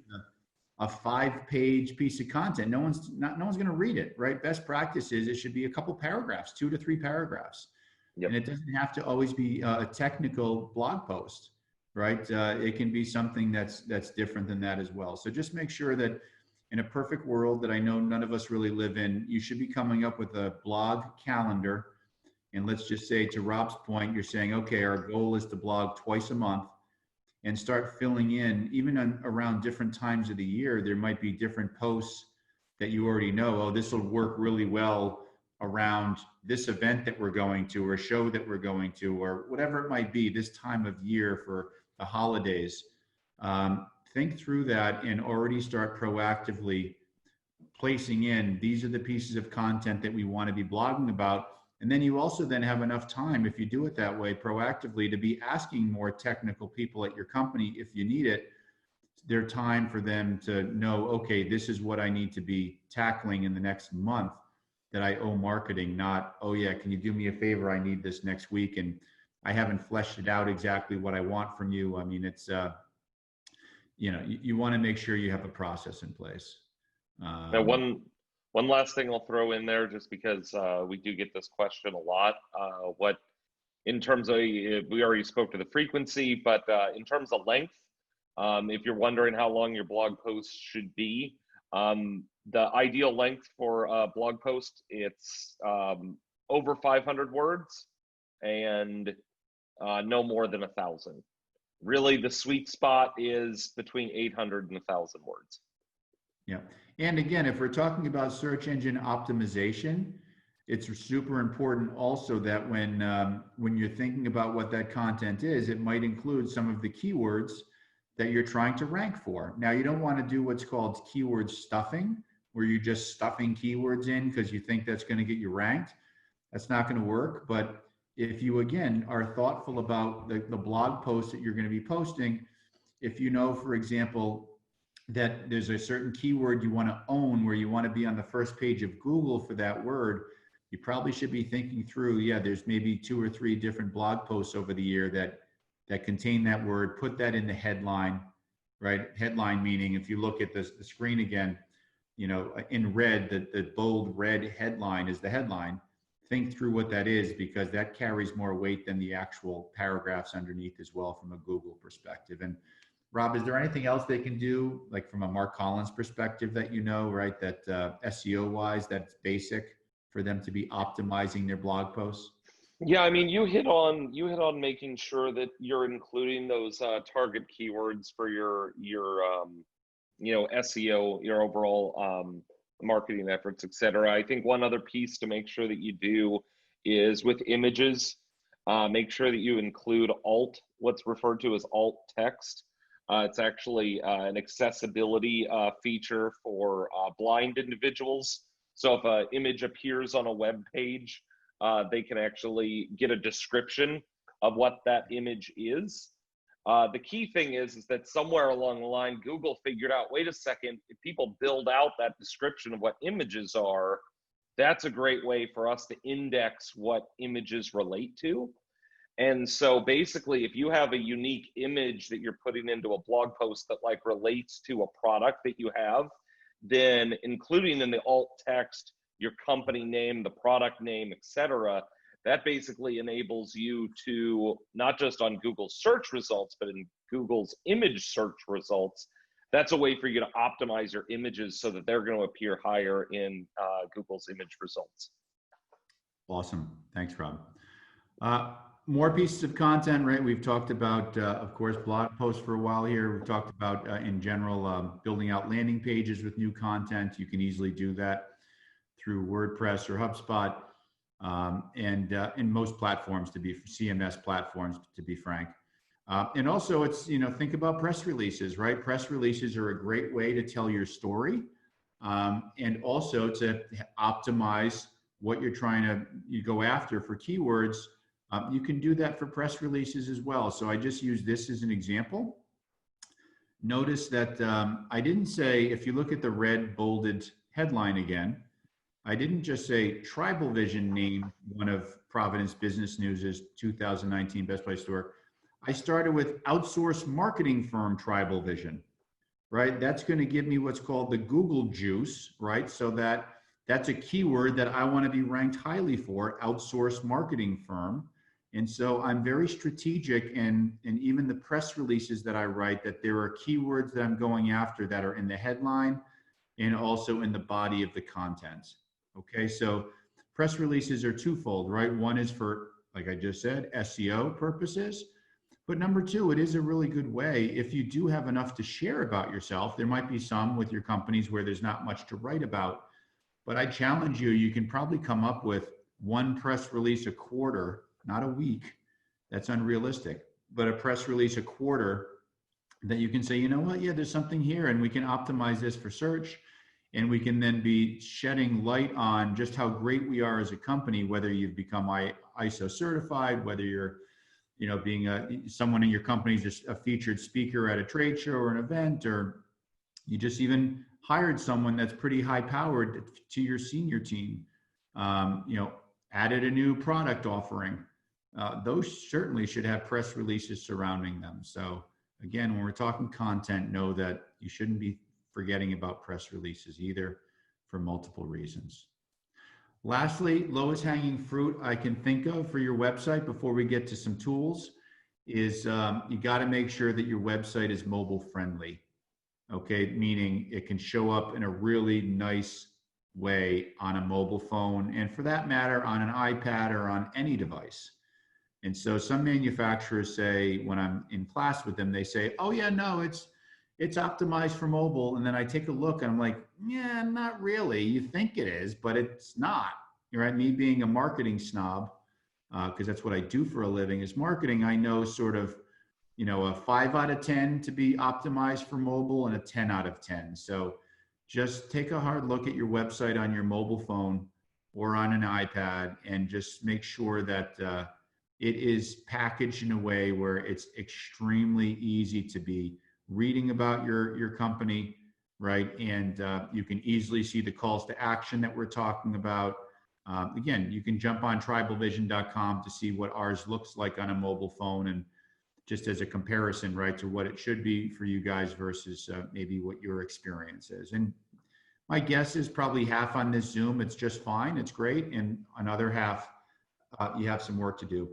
a 5-page piece of content. No one's going to read it, right? Best practice is it should be a couple paragraphs, 2 to 3 paragraphs. Yep. And it doesn't have to always be a technical blog post, right? It can be something that's different than that as well. So just make sure that in a perfect world that I know none of us really live in, you should be coming up with a blog calendar. And let's just say, to Rob's point, you're saying, okay, our goal is to blog twice a month, and start filling in, even around different times of the year, there might be different posts that you already know, oh, this will work really well around this event that we're going to, or a show that we're going to, or whatever it might be this time of year for the holidays. Think through that and already start proactively placing in, these are the pieces of content that we want to be blogging about. And then you also then have enough time, if you do it that way proactively, to be asking more technical people at your company, if you need it, their time for them to know, okay, this is what I need to be tackling in the next month that I owe marketing, not, oh yeah, can you do me a favor? I need this next week, and I haven't fleshed it out exactly what I want from you. I mean, it's, you want to make sure you have a process in place. Now, one last thing I'll throw in there, just because we do get this question a lot. What, in terms of, we already spoke to the frequency, but in terms of length, if you're wondering how long your blog post should be, the ideal length for a blog post, it's over 500 words and no more than 1,000. Really, the sweet spot is between 800 and 1,000 words. Yeah. And again, if we're talking about search engine optimization, it's super important also that when you're thinking about what that content is, it might include some of the keywords that you're trying to rank for. Now, you don't want to do what's called keyword stuffing, where you're just stuffing keywords in because you think that's going to get you ranked. That's not going to work. But if you, again, are thoughtful about the blog posts that you're going to be posting, if you know, for example, that there's a certain keyword you want to own, where you want to be on the first page of Google for that word, you probably should be thinking through, yeah, there's maybe 2 or 3 different blog posts over the year that contain that word. Put that in the headline, right? Headline meaning, if you look at the screen again, in red, the bold red headline is the headline. Think through what that is, because that carries more weight than the actual paragraphs underneath as well from a Google perspective. And Rob, is there anything else they can do, like from a Mark Collins perspective, that right, that SEO wise, that's basic for them to be optimizing their blog posts? Yeah, I mean, you hit on making sure that you're including those target keywords for your SEO, your overall marketing efforts, et cetera. I think one other piece to make sure that you do is with images, make sure that you include what's referred to as alt text. It's actually an accessibility feature for blind individuals. So if an image appears on a web page, they can actually get a description of what that image is. The key thing is that somewhere along the line, Google figured out, wait a second, if people build out that description of what images are, that's a great way for us to index what images relate to. And so basically, if you have a unique image that you're putting into a blog post that relates to a product that you have, then including in the alt text your company name, the product name, etc. That basically enables you to, not just on Google search results, but in Google's image search results, that's a way for you to optimize your images so that they're going to appear higher in Google's image results. Awesome. Thanks, Rob. More pieces of content, right? We've talked about, of course, blog posts for a while here. We've talked about, in general, building out landing pages with new content. You can easily do that through WordPress or HubSpot, and in most platforms, to be CMS platforms, to be frank. And also, it's, think about press releases, right? Press releases are a great way to tell your story, and also to optimize what you're trying to go after for keywords. You can do that for press releases as well. So I just use this as an example. Notice that I didn't say, if you look at the red bolded headline again, I didn't just say Tribal Vision named one of Providence Business News' 2019 Best Place to Work. I started with outsourced marketing firm Tribal Vision, right? That's going to give me what's called the Google juice, right? So that's a keyword that I want to be ranked highly for, outsourced marketing firm. And so I'm very strategic, and even the press releases that I write, that there are keywords that I'm going after that are in the headline and also in the body of the content. Okay, so press releases are twofold, right? One is for, like I just said, SEO purposes. But number two, it is a really good way, if you do have enough to share about yourself. There might be some with your companies where there's not much to write about, but I challenge you, you can probably come up with one press release a quarter, not a week. That's unrealistic, but a press release a quarter that you can say, you know what, yeah, there's something here, and we can optimize this for search, and we can then be shedding light on just how great we are as a company, whether you've become ISO certified, whether you're being someone in your company is just a featured speaker at a trade show or an event, or you just even hired someone that's pretty high powered to your senior team, added a new product offering. Those certainly should have press releases surrounding them. So again, when we're talking content, know that you shouldn't be forgetting about press releases either, for multiple reasons. Lastly, lowest hanging fruit I can think of for your website before we get to some tools is you got to make sure that your website is mobile friendly. Okay, meaning it can show up in a really nice way on a mobile phone, and for that matter, on an iPad or on any device. And so some manufacturers say, when I'm in class with them, they say, oh yeah, no, it's optimized for mobile. And then I take a look and I'm like, yeah, not really. You think it is, but it's not. Right? Me being a marketing snob, because that's what I do for a living is marketing, I know sort of, a 5 out of 10 to be optimized for mobile and a 10 out of 10. So just take a hard look at your website on your mobile phone or on an iPad, and just make sure that it is packaged in a way where it's extremely easy to be reading about your company, right? And you can easily see the calls to action that we're talking about. Again, you can jump on tribalvision.com to see what ours looks like on a mobile phone, and just as a comparison, right, to what it should be for you guys versus maybe what your experience is. And my guess is probably half on this Zoom, it's just fine, it's great, and another half, you have some work to do.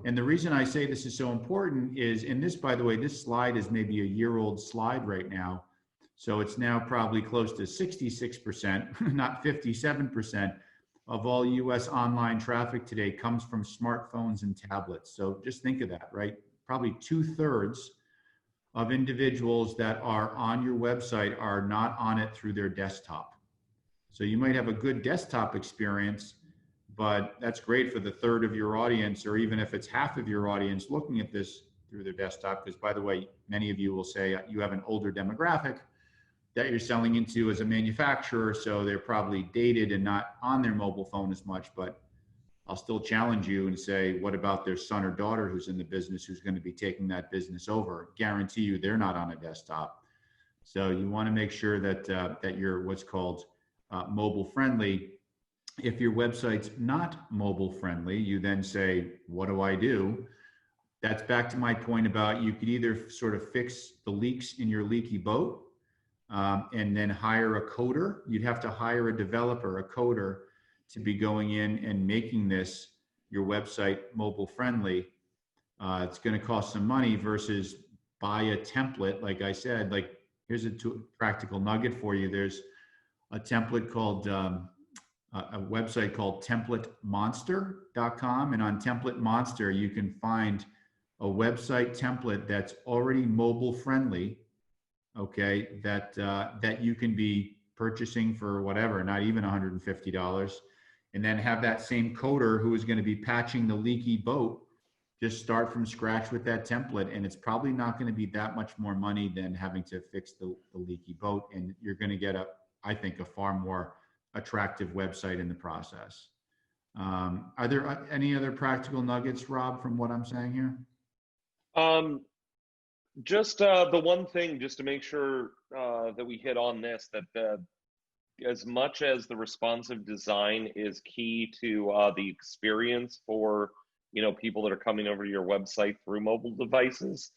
And the reason I say this is so important is, and this, by the way, this slide is maybe a year-old slide right now. So it's now probably close to 66%, not 57%, of all US online traffic today comes from smartphones and tablets. So just think of that, right? Probably 2/3 of individuals that are on your website are not on it through their desktop. So you might have a good desktop experience, but that's great for the third of your audience, or even if it's half of your audience looking at this through their desktop, because by the way, many of you will say you have an older demographic that you're selling into as a manufacturer, so they're probably dated and not on their mobile phone as much. But I'll still challenge you and say, what about their son or daughter who's in the business, who's going to be taking that business over? Guarantee you they're not on a desktop. So you want to make sure that that you're what's called mobile friendly. If your website's not mobile friendly, you then say, what do I do? That's back to my point about, you could either sort of fix the leaks in your leaky boat, and then hire a coder. You'd have to hire a developer, a coder, to be going in and making this your website mobile friendly. It's going to cost some money versus buy a template. Like I said, like here's a practical nugget for you. There's a template called, a website called templatemonster.com. And on Template Monster, you can find a website template that's already mobile friendly. Okay. That you can be purchasing for whatever, not even $150. And then have that same coder who is going to be patching the leaky boat just start from scratch with that template. And it's probably not going to be that much more money than having to fix the leaky boat. And you're going to get I think, a far more attractive website in the process. Are there any other practical nuggets, Rob, from what I'm saying here? Just the one thing, just to make sure that we hit on this, that as much as the responsive design is key to the experience for people that are coming over to your website through mobile devices,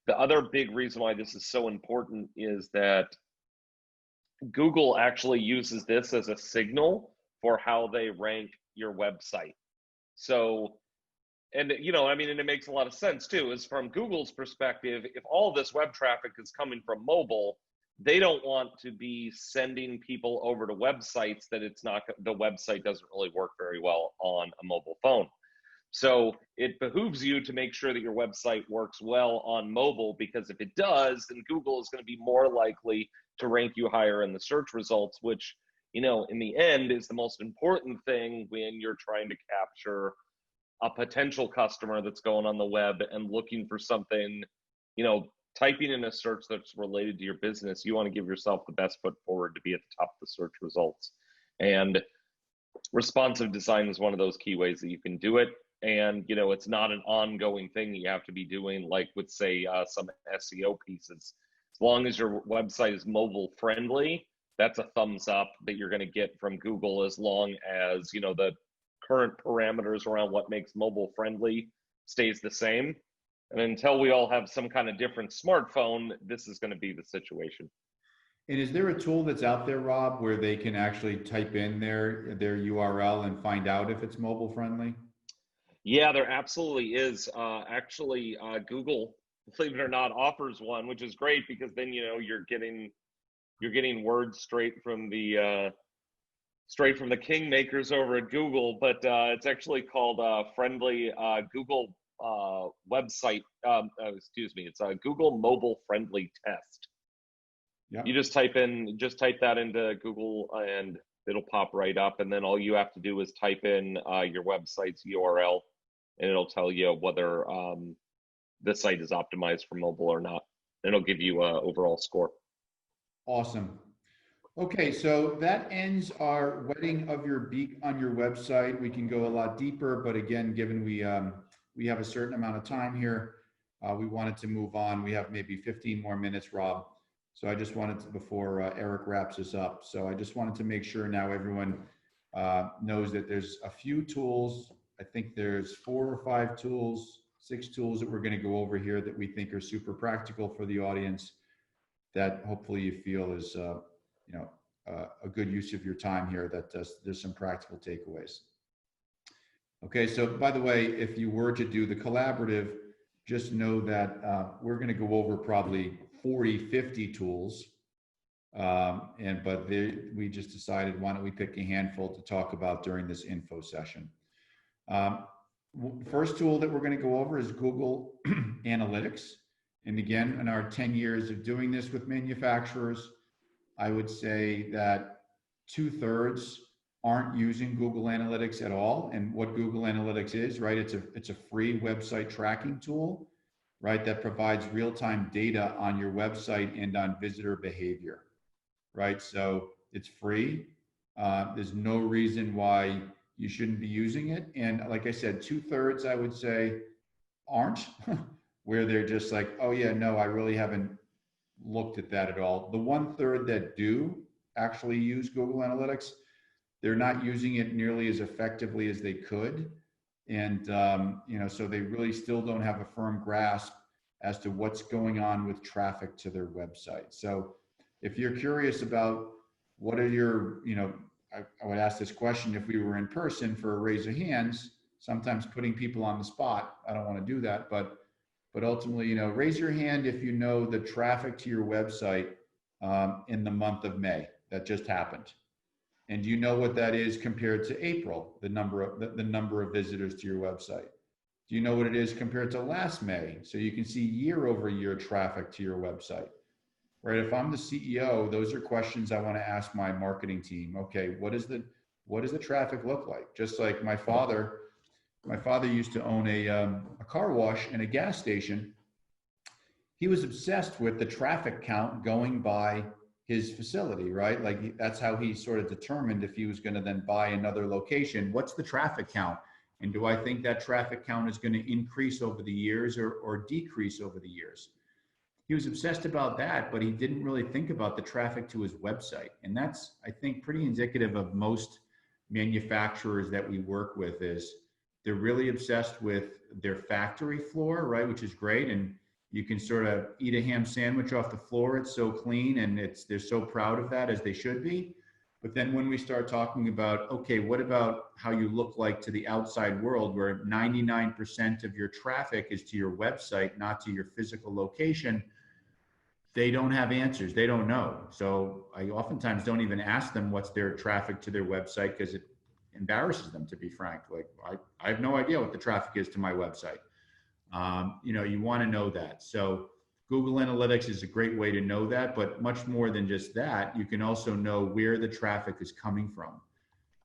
the other big reason why this is so important is that Google actually uses this as a signal for how they rank your website. So, and and it makes a lot of sense too, is from Google's perspective, if all this web traffic is coming from mobile, they don't want to be sending people over to websites that the website doesn't really work very well on a mobile phone. So it behooves you to make sure that your website works well on mobile, because if it does, then Google is going to be more likely to rank you higher in the search results, which, in the end is the most important thing when you're trying to capture a potential customer that's going on the web and looking for something, typing in a search that's related to your business. You want to give yourself the best foot forward to be at the top of the search results. And responsive design is one of those key ways that you can do it. And, it's not an ongoing thing that you have to be doing, like with, say, some SEO pieces. As long as your website is mobile friendly, that's a thumbs up that you're going to get from Google, as long as, the current parameters around what makes mobile friendly stays the same. And until we all have some kind of different smartphone, this is going to be the situation. And is there a tool that's out there, Rob, where they can actually type in their URL and find out if it's mobile friendly? Yeah, there absolutely is. Google, believe it or not, offers one, which is great, because then you're getting words straight from the kingmakers over at Google. But it's actually called friendly Google website. It's a Google mobile friendly test. Yeah. You just type that into Google and it'll pop right up. And then all you have to do is type in your website's URL, and it'll tell you whether the site is optimized for mobile or not. And it'll give you an overall score. Awesome. Okay, so that ends our wetting of your beak on your website. We can go a lot deeper, but again, given we have a certain amount of time here, we wanted to move on. We have maybe 15 more minutes, Rob. So I just wanted to, before Eric wraps us up, so I just wanted to make sure now everyone knows that there's a few tools. I think there's 4 or 5 tools, 6 tools that we're going to go over here that we think are super practical for the audience, that hopefully you feel is a good use of your time here, that there's some practical takeaways. Okay, so by the way, if you were to do the collaborative, just know that we're going to go over probably 40, 50 tools. But we just decided, why don't we pick a handful to talk about during this info session. First tool that we're going to go over is Google Analytics. And again, in our 10 years of doing this with manufacturers, I would say that 2/3 aren't using Google Analytics at all. And what Google Analytics is, right? It's a free website tracking tool, right? That provides real-time data on your website and on visitor behavior, right? So it's free. There's no reason why you shouldn't be using it. And like I said, 2/3, I would say, aren't, where they're just like, oh yeah, no, I really haven't looked at that at all. The 1/3 that do actually use Google Analytics, they're not using it nearly as effectively as they could. And, so they really still don't have a firm grasp as to what's going on with traffic to their website. So if you're curious about what are your, I would ask this question if we were in person for a raise of hands, sometimes putting people on the spot. I don't want to do that, but ultimately, raise your hand if you know the traffic to your website in the month of May that just happened. And do you know what that is compared to April, the number of visitors to your website? Do you know what it is compared to last May? So you can see year over year traffic to your website, right? If I'm the CEO, those are questions I want to ask my marketing team. Okay, what does the traffic look like? Just like my father used to own a car wash and a gas station. He was obsessed with the traffic count going by his facility, right? Like that's how he sort of determined if he was going to then buy another location. What's the traffic count? And do I think that traffic count is going to increase over the years or decrease over the years? He was obsessed about that, but he didn't really think about the traffic to his website. And that's, I think, pretty indicative of most manufacturers that we work with is they're really obsessed with their factory floor, right? Which is great. And you can sort of eat a ham sandwich off the floor. It's so clean and they're so proud of that, as they should be. But then when we start talking about, okay, what about how you look like to the outside world where 99% of your traffic is to your website, not to your physical location, they don't have answers. They don't know. So I oftentimes don't even ask them what's their traffic to their website because it embarrasses them, to be frank. Like I have no idea what the traffic is to my website. You want to know that. So Google Analytics is a great way to know that, but much more than just that, you can also know where the traffic is coming from,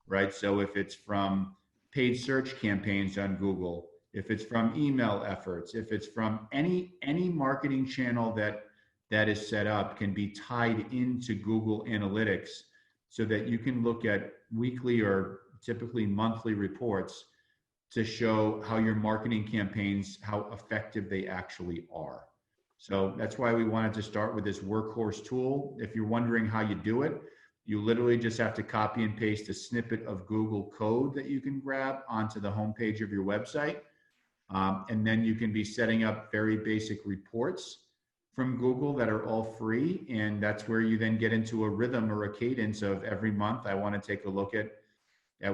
right? So if it's from paid search campaigns on Google, if it's from email efforts, if it's from any marketing channel that is set up can be tied into Google Analytics so that you can look at weekly or typically monthly reports to show how your marketing campaigns, how effective they actually are. So that's why we wanted to start with this workhorse tool. If you're wondering how you do it, you literally just have to copy and paste a snippet of Google code that you can grab onto the homepage of your website. And then you can be setting up very basic reports from Google that are all free. And that's where you then get into a rhythm or a cadence of every month, I want to take a look at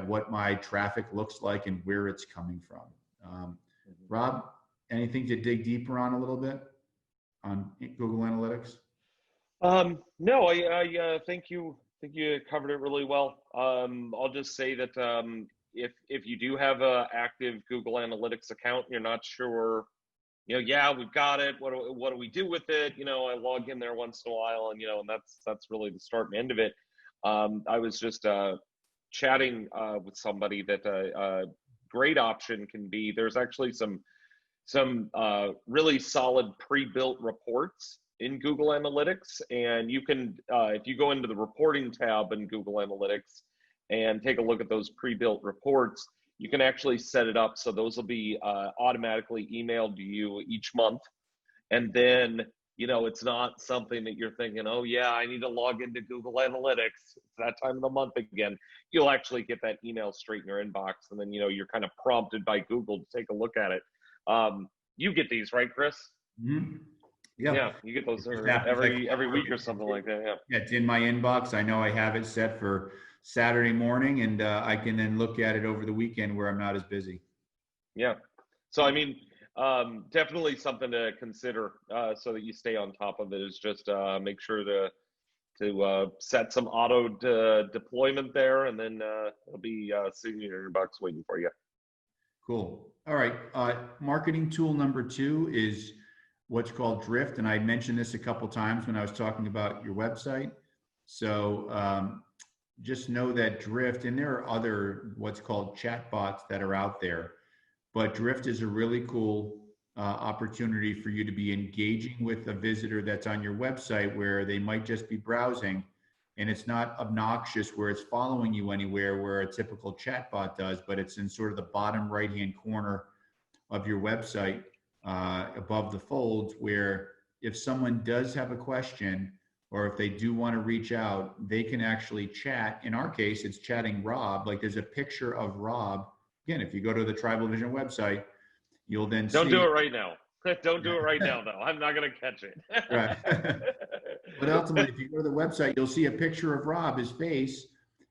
what my traffic looks like and where it's coming from. Rob, anything to dig deeper on a little bit on Google Analytics? No, I think you covered it really well. I'll just say that if you do have an active Google Analytics account, you're not sure, yeah, we've got it. What do we do with it? I log in there once in a while, and and that's really the start and end of it. I was just chatting with somebody that a great option can be. There's actually some really solid pre-built reports in Google Analytics, and you can if you go into the reporting tab in Google Analytics and take a look at those pre-built reports, you can actually set it up so those will be automatically emailed to you each month. And then it's not something that you're thinking, oh yeah, I need to log into Google Analytics, it's that time of the month again. You'll actually get that email straight in your inbox, and then you're kind of prompted by Google to take a look at it. You get these, right, Chris? Mm-hmm. Yeah, you get those every week or something like that. Yeah, it's in my inbox. I know I have it set for Saturday morning, and I can then look at it over the weekend where I'm not as busy. Yeah. So I mean, definitely something to consider so that you stay on top of it. Is just make sure to set some auto deployment there, and then it'll be sitting in your inbox waiting for you. Cool. All right. Marketing tool number 2 is what's called Drift. And I mentioned this a couple times when I was talking about your website. So just know that Drift, and there are other what's called chatbots that are out there, but Drift is a really cool opportunity for you to be engaging with a visitor that's on your website where they might just be browsing, and it's not obnoxious where it's following you anywhere where a typical chatbot does, but it's in sort of the bottom right-hand corner of your website above the folds, where if someone does have a question or if they do want to reach out, they can actually chat. In our case, it's chatting Rob. Like there's a picture of Rob. Again, if you go to the Tribal Vision website, you'll then Don't do it right now. Don't do it right now, though. I'm not going to catch it. Right. But ultimately, if you go to the website, you'll see a picture of Rob, his face,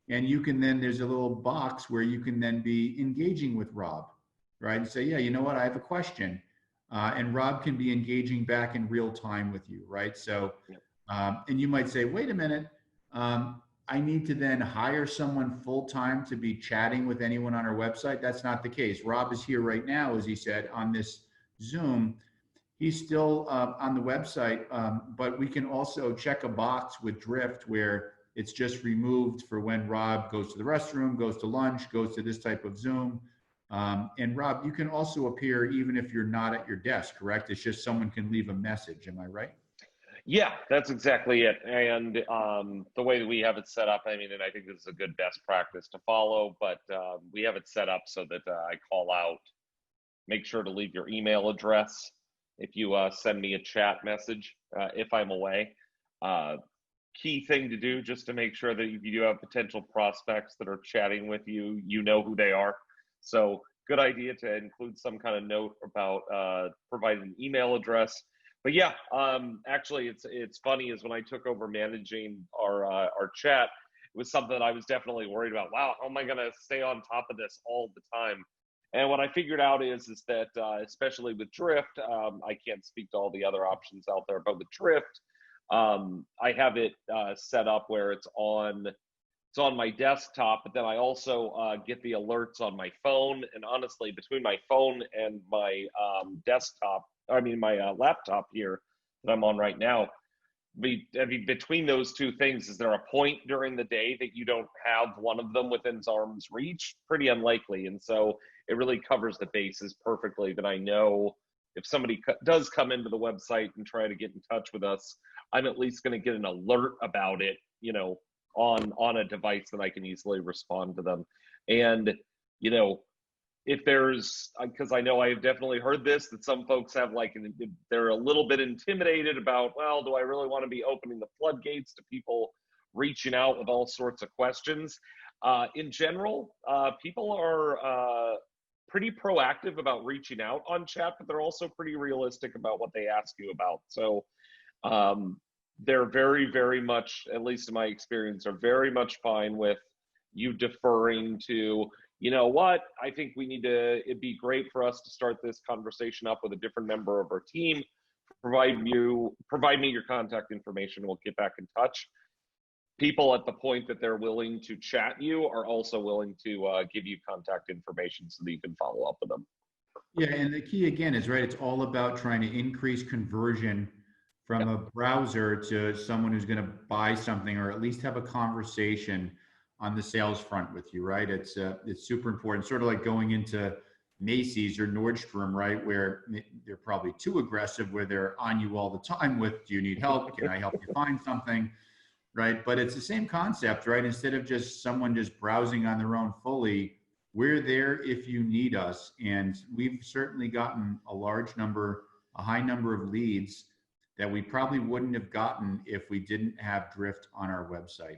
And you can then, there's a little box where you can then be engaging with Rob, right? And say, yeah, you know what, I have a question. And Rob can be engaging back in real time with you, right? So, and you might say, wait a minute, I need to then hire someone full-time to be chatting with anyone on our website. That's not the case. Rob is here right now, as he said, on this Zoom. He's still on the website, but we can also check a box with Drift where it's just removed for when Rob goes to the restroom, goes to lunch, goes to this type of Zoom. And Rob, you can also appear even if you're not at your desk, correct? It's just someone can leave a message, am I right? Yeah, that's exactly it. And the way that we have it set up, I mean, and I think this is a good best practice to follow, but we have it set up so that I call out, make sure to leave your email address if you send me a chat message if I'm away. Key thing to do just to make sure that if you do have potential prospects that are chatting with you, you know who they are. So good idea to include some kind of note about providing an email address. But yeah, actually, it's funny is when I took over managing our chat, it was something that I was definitely worried about. Wow, how am I going to stay on top of this all the time? And what I figured out is that especially with Drift, I can't speak to all the other options out there, but with Drift, I have it set up where it's on my desktop, but then I also get the alerts on my phone. And honestly, between my phone and my my laptop here that I'm on right now, between those two things, is there a point during the day that you don't have one of them within arm's reach? Pretty unlikely. And so it really covers the bases perfectly that I know if somebody does come into the website and try to get in touch with us, I'm at least going to get an alert about it, you know, on a device that I can easily respond to them. And, you know, if there's, because I know I've definitely heard this, that some folks have they're a little bit intimidated about, well, do I really want to be opening the floodgates to people reaching out with all sorts of questions? In general, people are pretty proactive about reaching out on chat, but they're also pretty realistic about what they ask you about. So they're very, very much, at least in my experience, are very much fine with you deferring to, you know what, I think it'd be great for us to start this conversation up with a different member of our team. Provide me your contact information. We'll get back in touch. People at the point that they're willing to chat you are also willing to give you contact information so that you can follow up with them. Yeah, and the key again is, right, it's all about trying to increase conversion from a browser to someone who's going to buy something or at least have a conversation on the sales front with you, right? It's super important. Sort of like going into Macy's or Nordstrom, right, where they're probably too aggressive, where they're on you all the time with, do you need help? Can I help you find something? Right? But it's the same concept, right? Instead of just someone just browsing on their own fully, we're there if you need us. And we've certainly gotten a high number of leads that we probably wouldn't have gotten if we didn't have Drift on our website.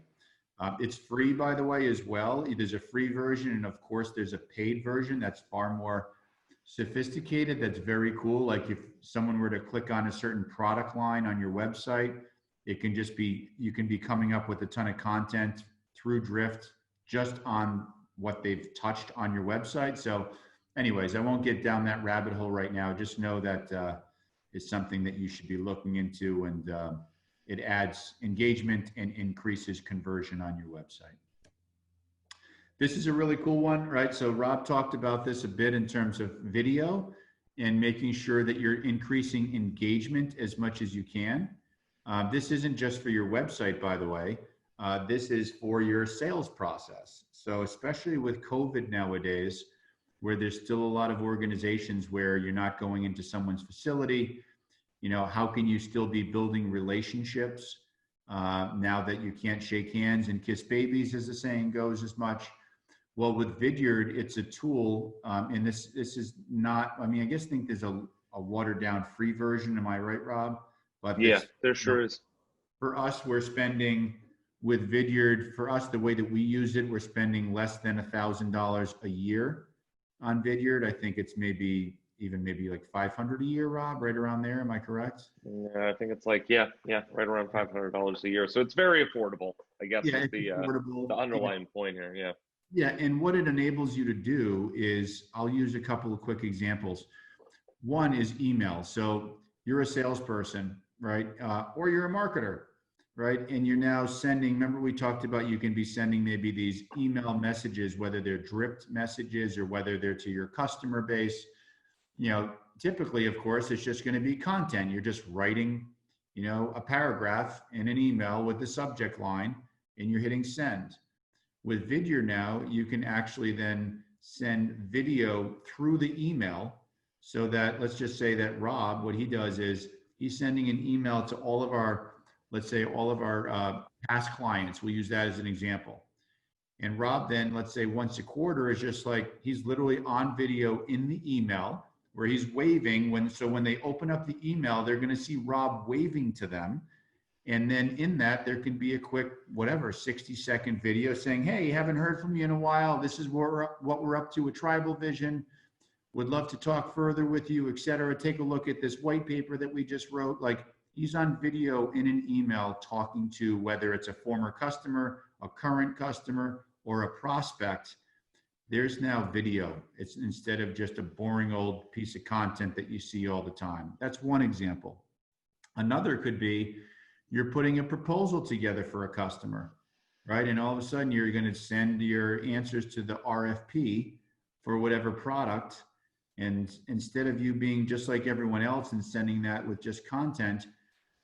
It's free, by the way, as well. There's a free version, and of course, there's a paid version that's far more sophisticated. That's very cool. Like if someone were to click on a certain product line on your website, it can just be, you can be coming up with a ton of content through Drift just on what they've touched on your website. So anyways, I won't get down that rabbit hole right now. Just know that it's something that you should be looking into, and it adds engagement and increases conversion on your website. This is a really cool one, right? So Rob talked about this a bit in terms of video and making sure that you're increasing engagement as much as you can. This isn't just for your website, by the way. This is for your sales process. So especially with COVID nowadays, where there's still a lot of organizations where you're not going into someone's facility, you know, how can you still be building relationships now that you can't shake hands and kiss babies, as the saying goes, as much? Well, with Vidyard, it's a tool, and this is not, I mean, I think there's a watered down free version. Am I right, Rob? But yeah, there sure is. For us, we're spending with Vidyard, for us, the way that we use it, we're spending less than $1,000 a year on Vidyard. I think it's maybe even maybe like 500 a year, Rob, right around there. Am I correct? Yeah, I think it's like, yeah, right around $500 a year. So it's very affordable, I guess, Yeah, is it's the affordable. underlying point here. Yeah. Yeah, and what it enables you to do is, I'll use a couple of quick examples. One is email. So you're a salesperson, right? Or you're a marketer, right? And you're now sending, remember we talked about you can be sending maybe these email messages, whether they're dripped messages or whether they're to your customer base. You know, typically, of course, it's just going to be content. You're just writing, you know, a paragraph in an email with the subject line and you're hitting send. With Vidyo now, you can actually then send video through the email so that, let's just say that Rob, what he does is he's sending an email to all of our, let's say all of our past clients. We'll use that as an example. And Rob then, let's say once a quarter is just like, he's literally on video in the email where he's waving so when they open up the email, they're going to see Rob waving to them. And then in that, there can be a quick, whatever, 60-second video saying, hey, haven't heard from you in a while. This is what we're up to with Tribal Vision. Would love to talk further with you, et cetera. Take a look at this white paper that we just wrote. Like, he's on video in an email talking to whether it's a former customer, a current customer, or a prospect. There's now video. It's instead of just a boring old piece of content that you see all the time. That's one example. Another could be, you're putting a proposal together for a customer, right? And all of a sudden you're going to send your answers to the RFP for whatever product. And instead of you being just like everyone else and sending that with just content,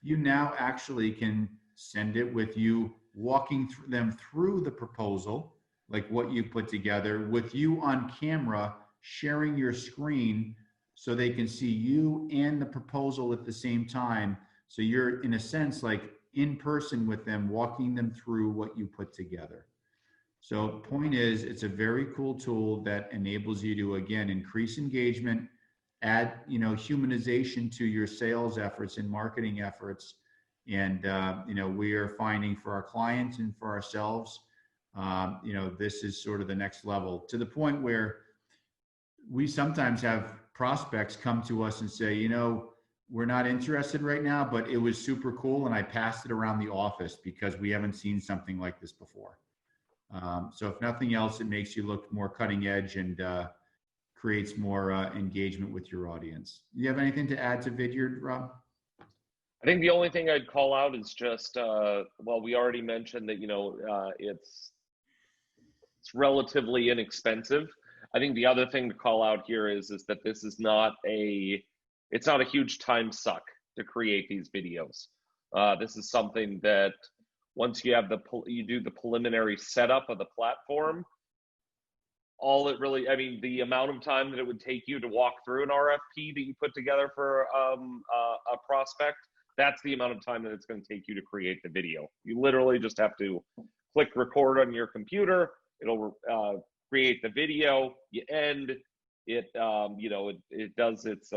you now actually can send it with you walking them through the proposal, like what you put together, with you on camera, sharing your screen so they can see you and the proposal at the same time. So you're, in a sense, like in person with them, walking them through what you put together. So point is, it's a very cool tool that enables you to, again, increase engagement, add, you know, humanization to your sales efforts and marketing efforts. And, you know, we are finding for our clients and for ourselves, you know, this is sort of the next level, to the point where we sometimes have prospects come to us and say, you know, we're not interested right now, but it was super cool and I passed it around the office because we haven't seen something like this before. So if nothing else, it makes you look more cutting edge and creates more engagement with your audience. Do you have anything to add to Vidyo, Rob? I think the only thing I'd call out is just, well, we already mentioned that, you know, it's relatively inexpensive. I think the other thing to call out here is that this is not it's not a huge time suck to create these videos. This is something that once you have you do the preliminary setup of the platform, all it really, I mean, the amount of time that it would take you to walk through an RFP that you put together for a prospect, that's the amount of time that it's going to take you to create the video. You literally just have to click record on your computer. It'll create the video. You end it. You know, it does its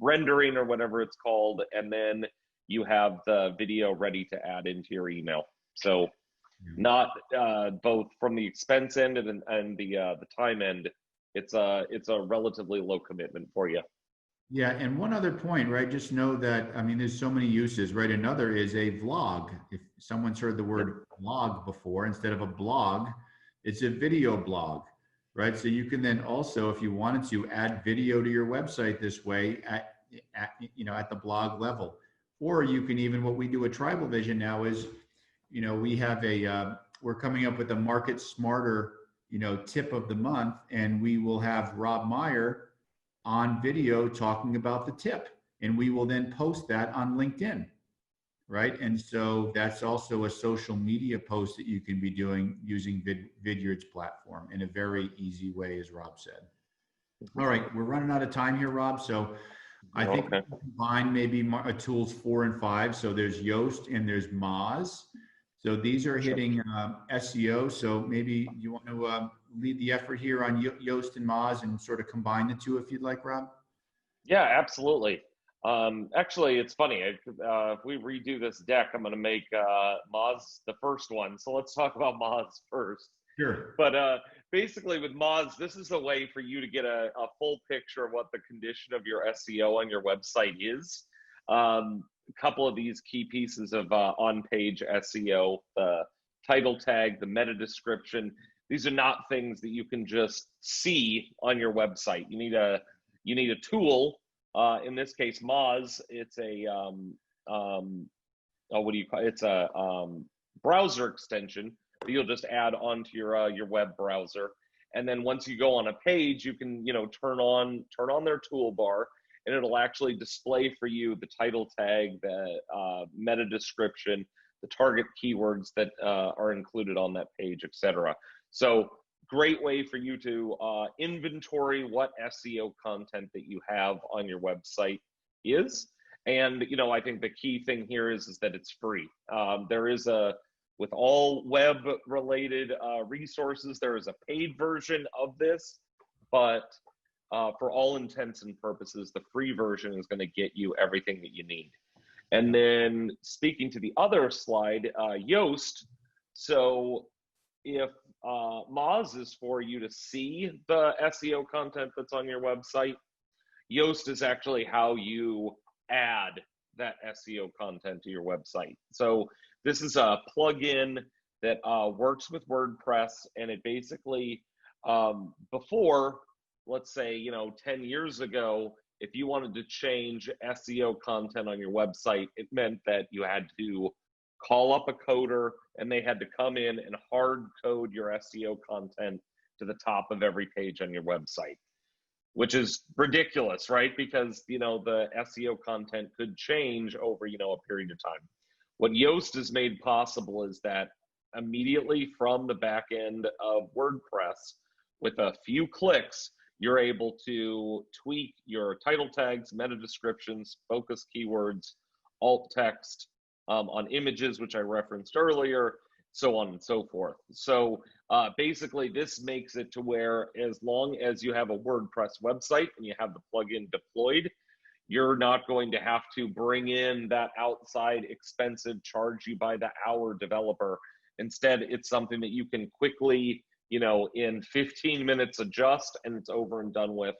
rendering or whatever it's called, and then you have the video ready to add into your email. So, not both from the expense end and the time end. It's a relatively low commitment for you. Yeah, and one other point, right? Just know that, I mean, there's so many uses, right? Another is a vlog. If someone's heard the word vlog before, instead of a blog, it's a video blog, right? So you can then also, if you wanted to, add video to your website this way at you know, at the blog level. Or you can even, what we do at Tribal Vision now is, you know, we have we're coming up with a Market Smarter, you know, tip of the month, and we will have Rob Meyer on video talking about the tip, and we will then post that on LinkedIn, right? And so that's also a social media post that you can be doing using Vidyard's platform in a very easy way, as Rob said. All right, we're running out of time here, Rob. So I think we combine maybe tools 4 and 5. So there's Yoast and there's Moz. So these are hitting SEO. So maybe you want to lead the effort here on Yoast and Moz and sort of combine the two if you'd like, Rob? Yeah, absolutely. Actually, it's funny. If we redo this deck, I'm going to make Moz the first one. So let's talk about Moz first. Sure. But basically with Moz, this is a way for you to get a full picture of what the condition of your SEO on your website is. A couple of these key pieces of on-page SEO, the title tag, the meta description. These are not things that you can just see on your website. You need a tool. In this case, Moz. It's a what do you call it? It's a browser extension that you'll just add onto your web browser. And then once you go on a page, you can turn on their toolbar, and it'll actually display for you the title tag, the meta description, the target keywords that are included on that page, etc. So great way for you to inventory what SEO content that you have on your website is. And I think the key thing here is that it's free. There is with all web related resources, there is a paid version of this, but for all intents and purposes, the free version is going to get you everything that you need. And then speaking to the other slide, Yoast. So if Moz is for you to see the SEO content that's on your website, Yoast is actually how you add that SEO content to your website. So this is a plugin that works with WordPress, and it basically, before, let's say, 10 years ago, if you wanted to change SEO content on your website, it meant that you had to call up a coder and they had to come in and hard code your SEO content to the top of every page on your website, which is ridiculous, right? Because, the SEO content could change over, a period of time. What Yoast has made possible is that immediately from the back end of WordPress, with a few clicks, you're able to tweak your title tags, meta descriptions, focus keywords, alt text on images, which I referenced earlier, so on and so forth. So basically, this makes it to where as long as you have a WordPress website and you have the plugin deployed, you're not going to have to bring in that outside expensive charge you by the hour developer. Instead, it's something that you can quickly, in 15 minutes adjust, and it's over and done with,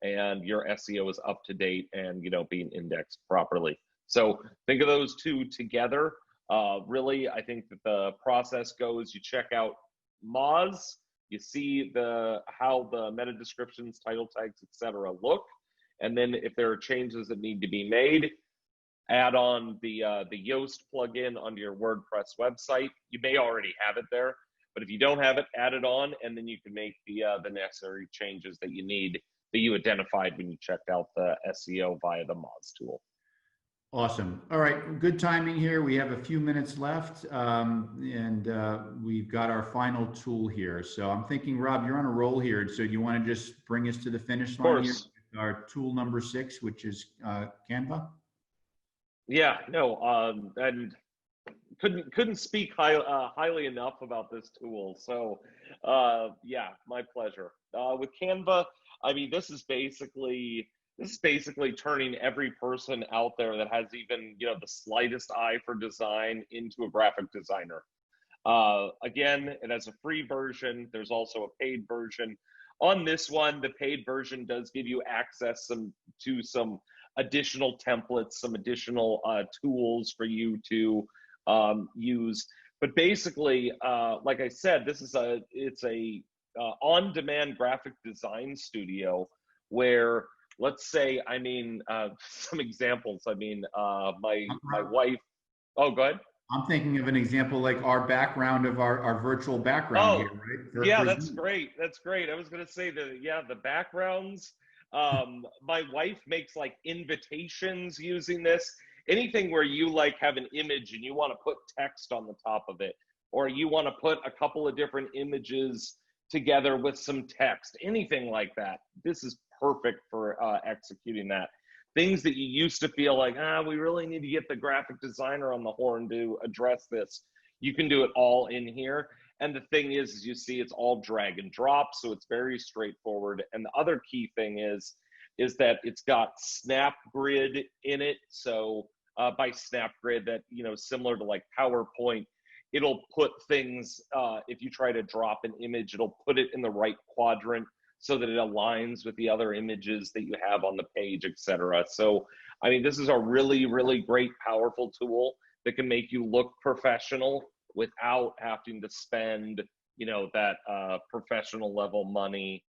and your SEO is up to date and, being indexed properly. So think of those two together. Really, I think that the process goes, you check out Moz, you see how the meta descriptions, title tags, etc. look, and then if there are changes that need to be made, add on the Yoast plugin onto your WordPress website. You may already have it there, but if you don't have it, add it on, and then you can make the necessary changes that you need, that you identified when you checked out the SEO via the Moz tool. Awesome. All right, good timing here. We have a few minutes left, and we've got our final tool here. So I'm thinking, Rob, you're on a roll here. So you want to just bring us to the finish line here? Our tool number 6, which is Canva. Yeah, no, and couldn't speak highly enough about this tool. So yeah, my pleasure. With Canva, I mean, this is basically turning every person out there that has even the slightest eye for design into a graphic designer. Again, it has a free version. There's also a paid version. On this one, the paid version does give you access to some additional templates, some additional tools for you to use. But basically, like I said, it's a on-demand graphic design studio where, let's say, some examples. My wife. Oh, go ahead. I'm thinking of an example like our background of our virtual background here, right? Yeah, that's great. That's great. I was going to say the backgrounds. My wife makes like invitations using this. Anything where you have an image and you want to put text on the top of it, or you want to put a couple of different images together with some text, anything like that. This is perfect for executing that. Things that you used to feel like, we really need to get the graphic designer on the horn to address this. You can do it all in here. And the thing is you see it's all drag and drop, so it's very straightforward. And the other key thing is that it's got SnapGrid in it. So by SnapGrid, that, similar to like PowerPoint, it'll put things, if you try to drop an image, it'll put it in the right quadrant so that it aligns with the other images that you have on the page, etc. So, I mean, this is a really, really great, powerful tool that can make you look professional without having to spend, you know, that professional level money